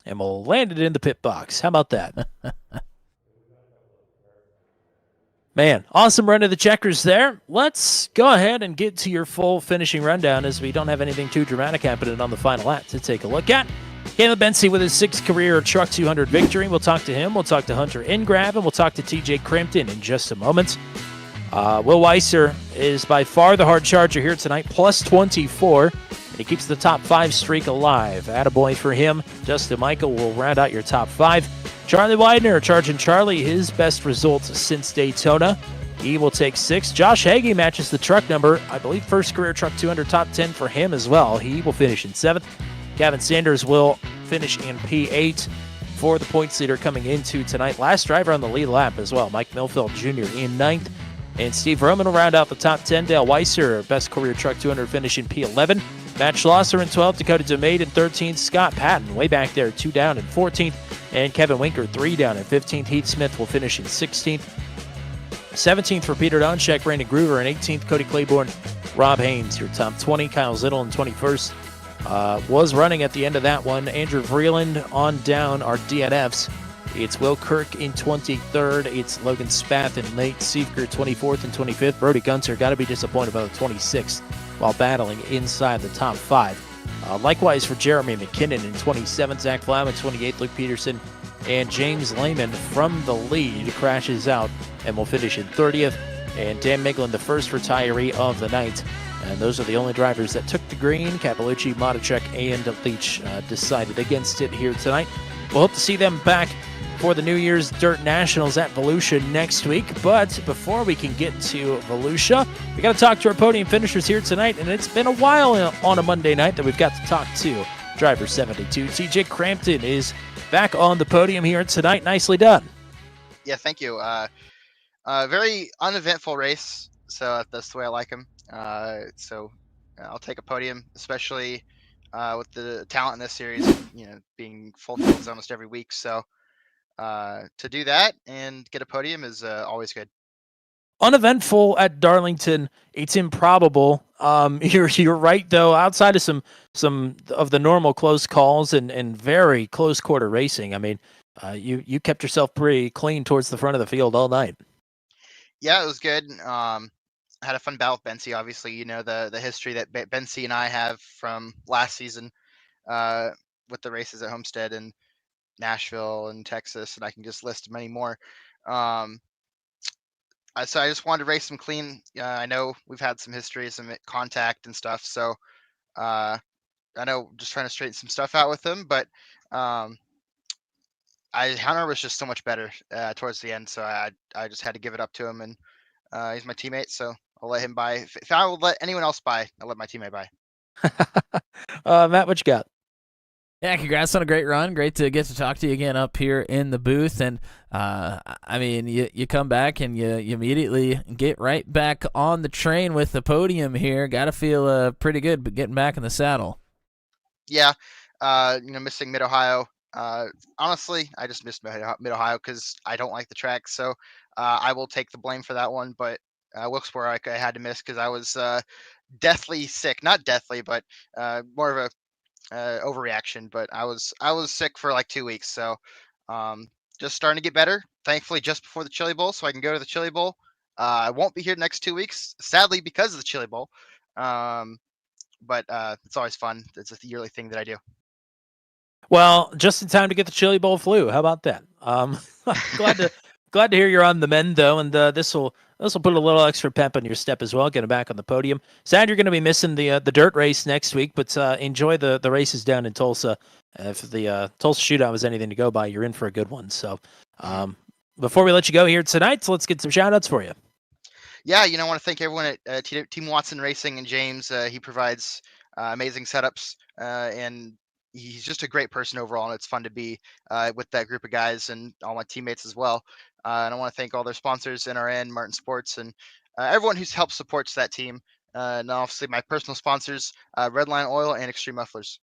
[SPEAKER 7] And we'll land it in the pit box. How about that? Man, awesome run to the checkers there. Let's go ahead and get to your full finishing rundown as we don't have anything too dramatic happening on the final lap to take a look at. Caleb Benzie with his 6th career Truck 200 victory. We'll talk to him. We'll talk to Hunter Engrav, and we'll talk to TJ Crampton in just a moment. Will Weiser is by far the hard charger here tonight, plus 24. He keeps the top 5 streak alive. Attaboy for him. Justin Michael will round out your top 5. Charlie Widener, Charging Charlie, his best results since Daytona. He will take 6. Josh Hagee matches the truck number. I believe first career Truck 200 top 10 for him as well. He will finish in 7th. Gavin Sanders will finish in P8 for the points leader coming into tonight. Last driver on the lead lap as well. Mike Milfield Jr. in 9th. And Steve Roman will round out the top 10. Dale Weiser, best career Truck 200 finish in P11. Matt Schlosser in 12th, Dakota DeMade in 13th, Scott Patton way back there, 2 down in 14th, and Kevin Winker 3 down in 15th. Heath Smith will finish in 16th. 17th for Peter Donchek, Brandon Groover in 18th, Cody Claiborne, Rob Haynes, your top 20, Kyle Zittel in 21st. Was running at the end of that one. Andrew Vreeland on down are DNFs. It's Will Kirk in 23rd. It's Logan Spath in Nate Siefker 24th and 25th. Brody Gunter got to be disappointed about the 26th while battling inside the top 5. Likewise for Jeremy McKinnon in 27th, Zach Flam in 28th, Luke Peterson, and James Lehman from the lead crashes out and will finish in 30th. And Dan Miglin, the first retiree of the night. And those are the only drivers that took the green. Capalucci, Matichek, and Leach decided against it here tonight. We'll hope to see them back for the New Year's Dirt Nationals at Volusia next week. But before we can get to Volusia, we got to talk to our podium finishers here tonight. And it's been a while on a Monday night that we've got to talk to driver 72. TJ Crampton is back on the podium here tonight. Nicely done.
[SPEAKER 8] Yeah, thank you. Very uneventful race, so that's the way I like them. So I'll take a podium, especially with the talent in this series, being full fields almost every week. So to do that and get a podium is always good.
[SPEAKER 7] Uneventful at Darlington. It's improbable. You're right though. Outside of some of the normal close calls and very close quarter racing, I mean, you kept yourself pretty clean towards the front of the field all night.
[SPEAKER 8] Yeah, it was good. I had a fun battle with Bensi. Obviously, the history that Bensi and I have from last season with the races at Homestead and Nashville and Texas, and I can just list many more. So I just wanted to race them clean. I know we've had some history, some contact and stuff. So I know just trying to straighten some stuff out with them, but Hunter was just so much better towards the end. So I just had to give it up to him, and he's my teammate. So I'll let him buy. If I will let anyone else buy, I'll let my teammate buy.
[SPEAKER 7] Matt, what you got?
[SPEAKER 6] Yeah, congrats on a great run. Great to get to talk to you again up here in the booth. And, I mean, you come back and you immediately get right back on the train with the podium here. Got to feel pretty good, but getting back in the saddle.
[SPEAKER 8] Yeah, missing Mid-Ohio. Honestly, I just missed Mid-Ohio because I don't like the track. So I will take the blame for that one. But Wilkesboro, I had to miss because I was deathly sick. Not deathly, but more of a overreaction. But I was sick for like 2 weeks. So just starting to get better. Thankfully, just before the Chili Bowl, so I can go to the Chili Bowl. I won't be here next 2 weeks, sadly, because of the Chili Bowl. But it's always fun. It's a yearly thing that I do.
[SPEAKER 7] Well, just in time to get the Chili Bowl flu. How about that? Glad to hear you're on the mend though, and this will put a little extra pep in your step as well, getting back on the podium. Sad you're going to be missing the dirt race next week, but enjoy the races down in Tulsa. If the Tulsa Shootout was anything to go by, you're in for a good one. So before we let you go here tonight, let's get some shout-outs for you.
[SPEAKER 8] Yeah, I want to thank everyone at Team Watson Racing and James. He provides amazing setups, and he's just a great person overall, and it's fun to be with that group of guys and all my teammates as well. And I want to thank all their sponsors, NRN, Martin Sports, and everyone who's helped supports that team. And obviously my personal sponsors, Redline Oil and Extreme Mufflers.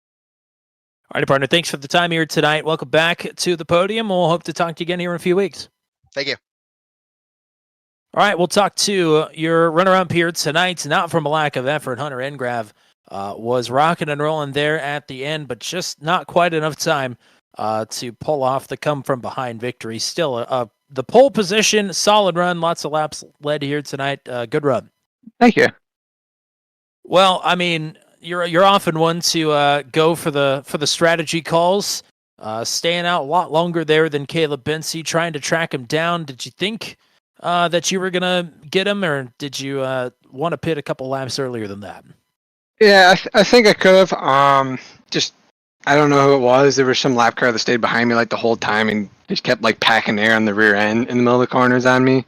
[SPEAKER 7] All right, partner, thanks for the time here tonight. Welcome back to the podium. We'll hope to talk to you again here in a few weeks.
[SPEAKER 8] Thank you.
[SPEAKER 7] All right, we'll talk to your runner-up here tonight. Not from a lack of effort, Hunter Engrav was rocking and rolling there at the end, but just not quite enough time to pull off the come-from-behind victory. Still, the pole position, solid run, lots of laps led here tonight. Good run.
[SPEAKER 9] Thank you.
[SPEAKER 7] Well, I mean, you're often one to go for the strategy calls, staying out a lot longer there than Caleb Bensi, trying to track him down. Did you think that you were gonna get him, or did you want to pit a couple laps earlier than that?
[SPEAKER 9] Yeah, I think I could have. Just I don't know who it was. There was some lap car that stayed behind me like the whole time and just kept like packing air on the rear end in the middle of the corners on me,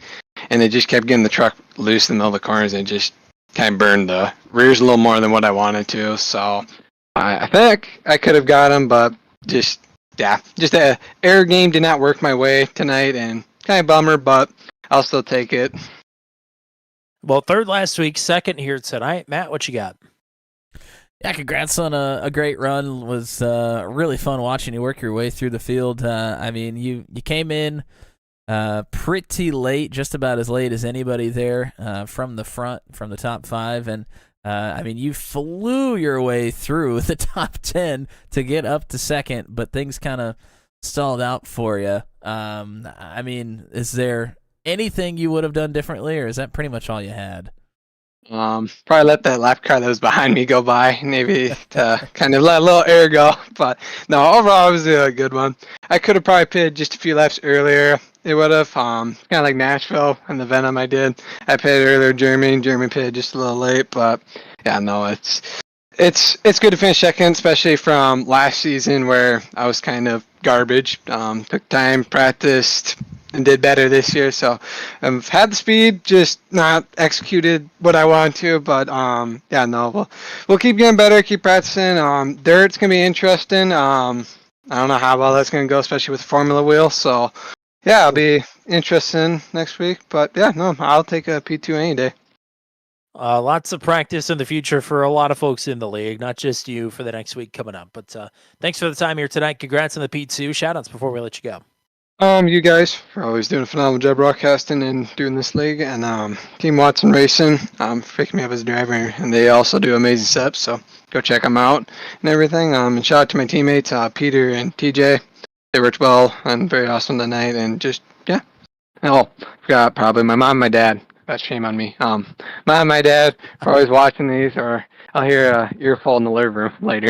[SPEAKER 9] and they just kept getting the truck loose in the middle of the corners and just kind of burned the rears a little more than what I wanted to. So I think I could have got him, but just the air game did not work my way tonight, and kind of bummer, but I'll still take it.
[SPEAKER 7] Well, third last week, second here tonight. Matt, what you got?
[SPEAKER 6] Yeah, congrats on a great run. It was really fun watching you work your way through the field. I mean, you came in pretty late, just about as late as anybody there from the front, from the top 5. And, I mean, you flew your way through the top 10 to get up to second, but things kind of stalled out for you. I mean, is there anything you would have done differently, or is that pretty much all you had?
[SPEAKER 9] Probably let that lap car that was behind me go by, maybe to kind of let a little air go. But no, overall it was a good one. I could have probably pitted just a few laps earlier. It would have, kind of like Nashville and the Venom I did. I pitted earlier, Jeremy pitted just a little late, but yeah, no, it's good to finish second, especially from last season where I was kind of garbage. Took time, practiced, and did better this year. So I've had the speed, just not executed what I wanted to. But yeah, no, we'll keep getting better, keep practicing. Dirt's gonna be interesting. I don't know how well that's gonna go, especially with the Formula wheel. So yeah, it'll be interesting next week. But yeah, no, I'll take a P2 any day.
[SPEAKER 7] Lots of practice in the future for a lot of folks in the league, not just you for the next week coming up. But thanks for the time here tonight. Congrats on the P2. Shoutouts before we let you go.
[SPEAKER 9] You guys are always doing a phenomenal job broadcasting and doing this league, and Team Watson Racing for picking me up as a driver, and they also do amazing steps, so go check them out and everything. And shout out to my teammates, Peter and TJ. They worked well and very awesome tonight, and just, yeah. Oh, forgot probably my mom and my dad. That's shame on me. Mom and my dad are always watching these, or I'll hear a earful in the living room later.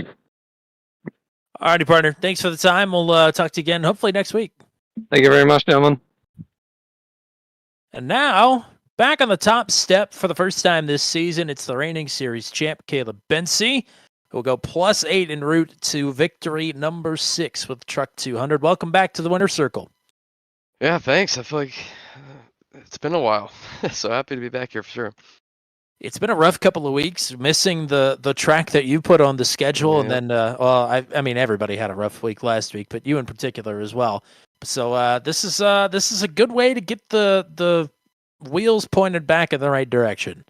[SPEAKER 7] Alrighty, partner. Thanks for the time. We'll talk to you again hopefully next week.
[SPEAKER 9] Thank you very much, gentlemen.
[SPEAKER 7] And now, back on the top step for the first time this season, it's the reigning series champ, Caleb Bensey, who will go +8 en route to victory number 6 with Truck 200. Welcome back to the winner's circle.
[SPEAKER 10] Yeah, thanks. I feel like it's been a while, so happy to be back here for sure.
[SPEAKER 7] It's been a rough couple of weeks, missing the track that you put on the schedule, and then, well, I mean, everybody had a rough week last week, but you in particular as well. So this is a good way to get the wheels pointed back in the right direction.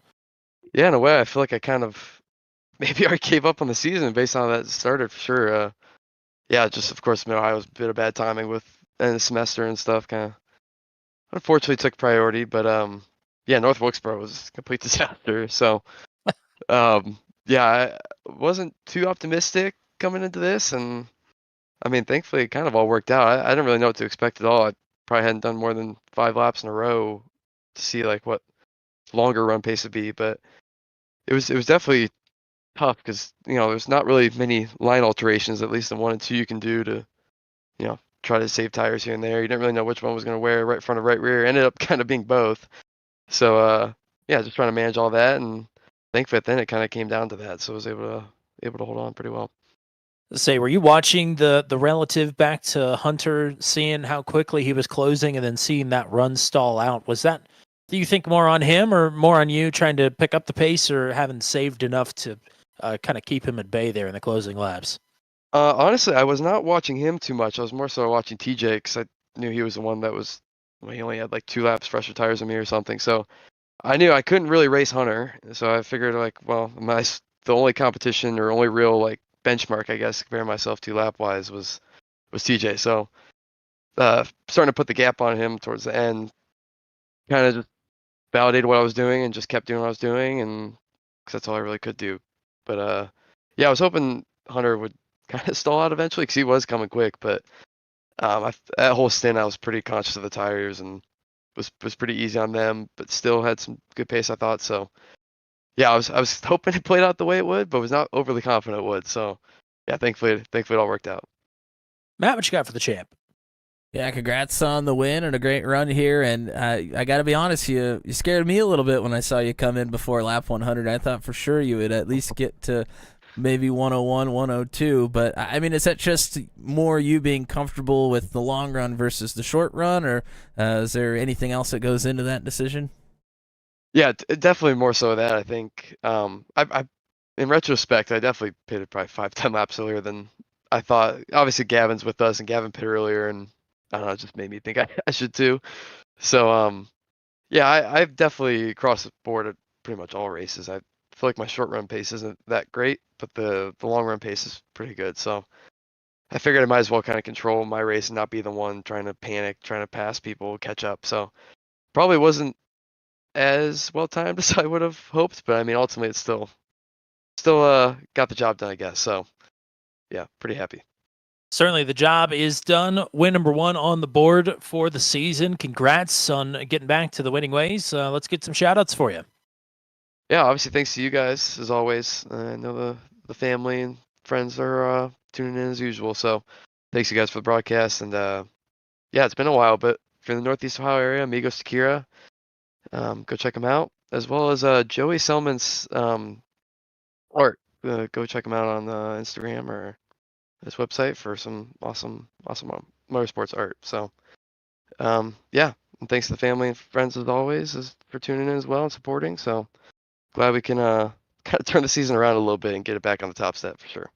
[SPEAKER 10] Yeah, in a way, I feel like I kind of maybe I gave up on the season based on how that started for sure. Yeah, just of course, Mid-Ohio was a bit of bad timing with end of semester and stuff. Kind of unfortunately took priority, but yeah, North Wilkesboro was a complete disaster. So yeah, I wasn't too optimistic coming into this, and I mean, thankfully, it kind of all worked out. I didn't really know what to expect at all. I probably hadn't done more than 5 laps in a row to see like what longer run pace would be, but it was definitely tough because there's not really many line alterations, at least in 1 and 2 you can do to try to save tires here and there. You didn't really know which one was going to wear, right front or right rear. Ended up kind of being both. So yeah, just trying to manage all that, and thankfully then it kind of came down to that, so I was able to hold on pretty well.
[SPEAKER 7] Say, were you watching the relative back to Hunter, seeing how quickly he was closing and then seeing that run stall out? Was that, do you think, more on him or more on you trying to pick up the pace or having saved enough to kind of keep him at bay there in the closing laps?
[SPEAKER 10] Honestly, I was not watching him too much. I was more so watching TJ because I knew he was the one that was, he only had like 2 laps fresher tires than me or something. So I knew I couldn't really race Hunter. So I figured like, well, the only competition or only real like benchmark, I guess, comparing myself to lap wise was TJ. So starting to put the gap on him towards the end, kind of just validated what I was doing and just kept doing what I was doing, and because that's all I really could do. But yeah, I was hoping Hunter would kind of stall out eventually because he was coming quick. But that whole stint, I was pretty conscious of the tires and was pretty easy on them, but still had some good pace, I thought. So yeah, I was hoping it played out the way it would, but was not overly confident it would. So yeah, thankfully it all worked out.
[SPEAKER 7] Matt, what you got for the champ?
[SPEAKER 6] Yeah, congrats on the win and a great run here. And I got to be honest, you scared me a little bit when I saw you come in before lap 100. I thought for sure you would at least get to maybe 101, 102. But I mean, is that just more you being comfortable with the long run versus the short run, or is there anything else that goes into that decision?
[SPEAKER 10] Yeah, definitely more so that. I think I in retrospect, I definitely pitted probably 5-10 laps earlier than I thought. Obviously, Gavin's with us, and Gavin pitted earlier, and I don't know, it just made me think I should too. So yeah, I've definitely across the board at pretty much all races. I feel like my short run pace isn't that great, but the long run pace is pretty good. So I figured I might as well kind of control my race and not be the one trying to panic, trying to pass people, catch up. So probably wasn't as well timed as I would have hoped, but I mean, ultimately it's still got the job done, I guess. So yeah, pretty happy.
[SPEAKER 7] Certainly the job is done. Win number 1 on the board for the season. Congrats on getting back to the winning ways. Let's get some shout outs for you.
[SPEAKER 10] Yeah, obviously thanks to you guys as always. I know the family and friends are tuning in as usual. So thanks you guys for the broadcast. And yeah, it's been a while, but if you're in the Northeast Ohio area, Amigos Tequila, go check them out. As well as Joey Selman's art. Go check him out on Instagram or his website for some awesome motorsports art. So yeah, and thanks to the family and friends as always for tuning in as well and supporting. So glad we can kind of turn the season around a little bit and get it back on the top step for sure.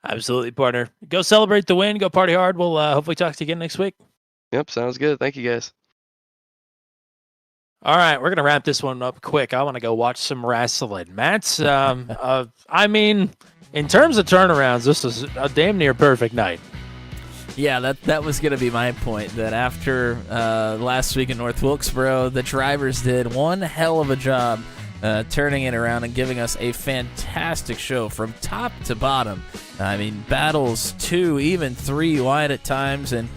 [SPEAKER 7] Absolutely, partner. Go celebrate the win. Go party hard. We'll hopefully talk to you again next week.
[SPEAKER 10] Yep, sounds good. Thank you guys.
[SPEAKER 7] All right, we're going to wrap this one up quick. I want to go watch some wrestling. Matt, I mean, in terms of turnarounds, this is a damn near perfect night.
[SPEAKER 6] Yeah, that was going to be my point, that after last week in North Wilkesboro, the drivers did one hell of a job turning it around and giving us a fantastic show from top to bottom. I mean, battles 2, even 3 wide at times, and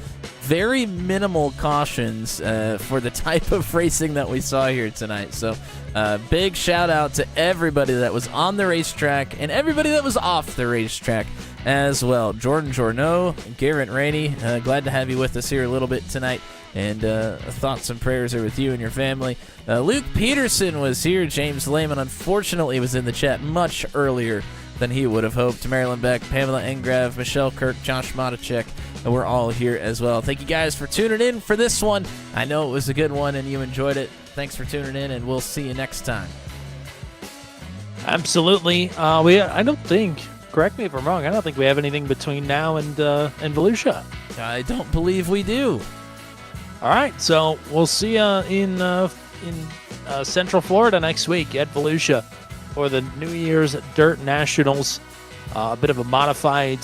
[SPEAKER 6] very minimal cautions for the type of racing that we saw here tonight. So big shout out to everybody that was on the racetrack and everybody that was off the racetrack as well. Jordan Journeau, Garrett Rainey, glad to have you with us here a little bit tonight. And thoughts and prayers are with you and your family. Luke Peterson was here. James Lehman, unfortunately, was in the chat much earlier than he would have hoped. Marilyn Beck, Pamela Engrav, Michelle Kirk, Josh Matacek, and we're all here as well. Thank you guys for tuning in for this one. I know it was a good one and you enjoyed it. Thanks for tuning in, and we'll see you next time.
[SPEAKER 7] Absolutely. I don't think, correct me if I'm wrong, I don't think we have anything between now and Volusia.
[SPEAKER 6] I don't believe we do.
[SPEAKER 7] All right, so we'll see you in Central Florida next week at Volusia for the New Year's Dirt Nationals. A bit of a modified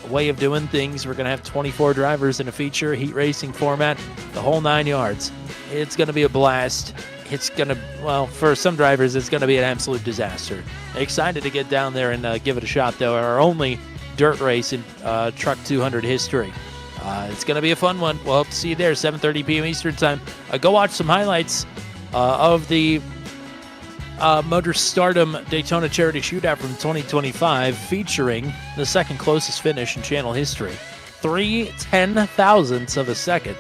[SPEAKER 7] way of doing things. We're going to have 24 drivers in a feature, heat racing format, the whole 9 yards. It's going to be a blast. It's going to, well, for some drivers, it's going to be an absolute disaster. Excited to get down there and give it a shot, though. Our only dirt race in Truck 200 history. It's going to be a fun one. We'll hope to see you there, 7:30 p.m. Eastern Time. Go watch some highlights of the Motor Stardom Daytona Charity Shootout from 2025, featuring the second closest finish in channel history. 3/10,000ths of a second.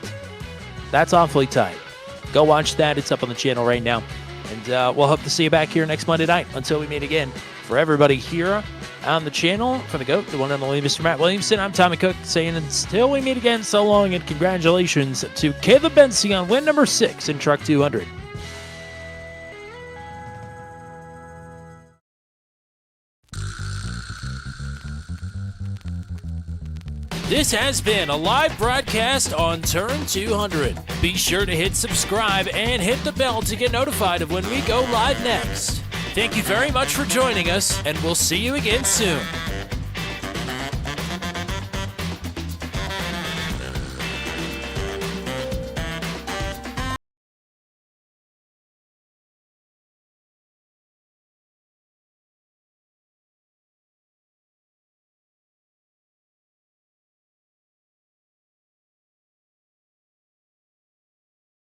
[SPEAKER 7] That's awfully tight. Go watch that. It's up on the channel right now. And we'll hope to see you back here next Monday night. Until we meet again, for everybody here on the channel, for the GOAT, the one and only Mr. Matt Williamson, I'm Tommy Cook, saying until we meet again, so long, and congratulations to Caleb Bensey on win number 6 in Truck 200. This has been a live broadcast on Turn 200. Be sure to hit subscribe and hit the bell to get notified of when we go live next. Thank you very much for joining us, and we'll see you again soon.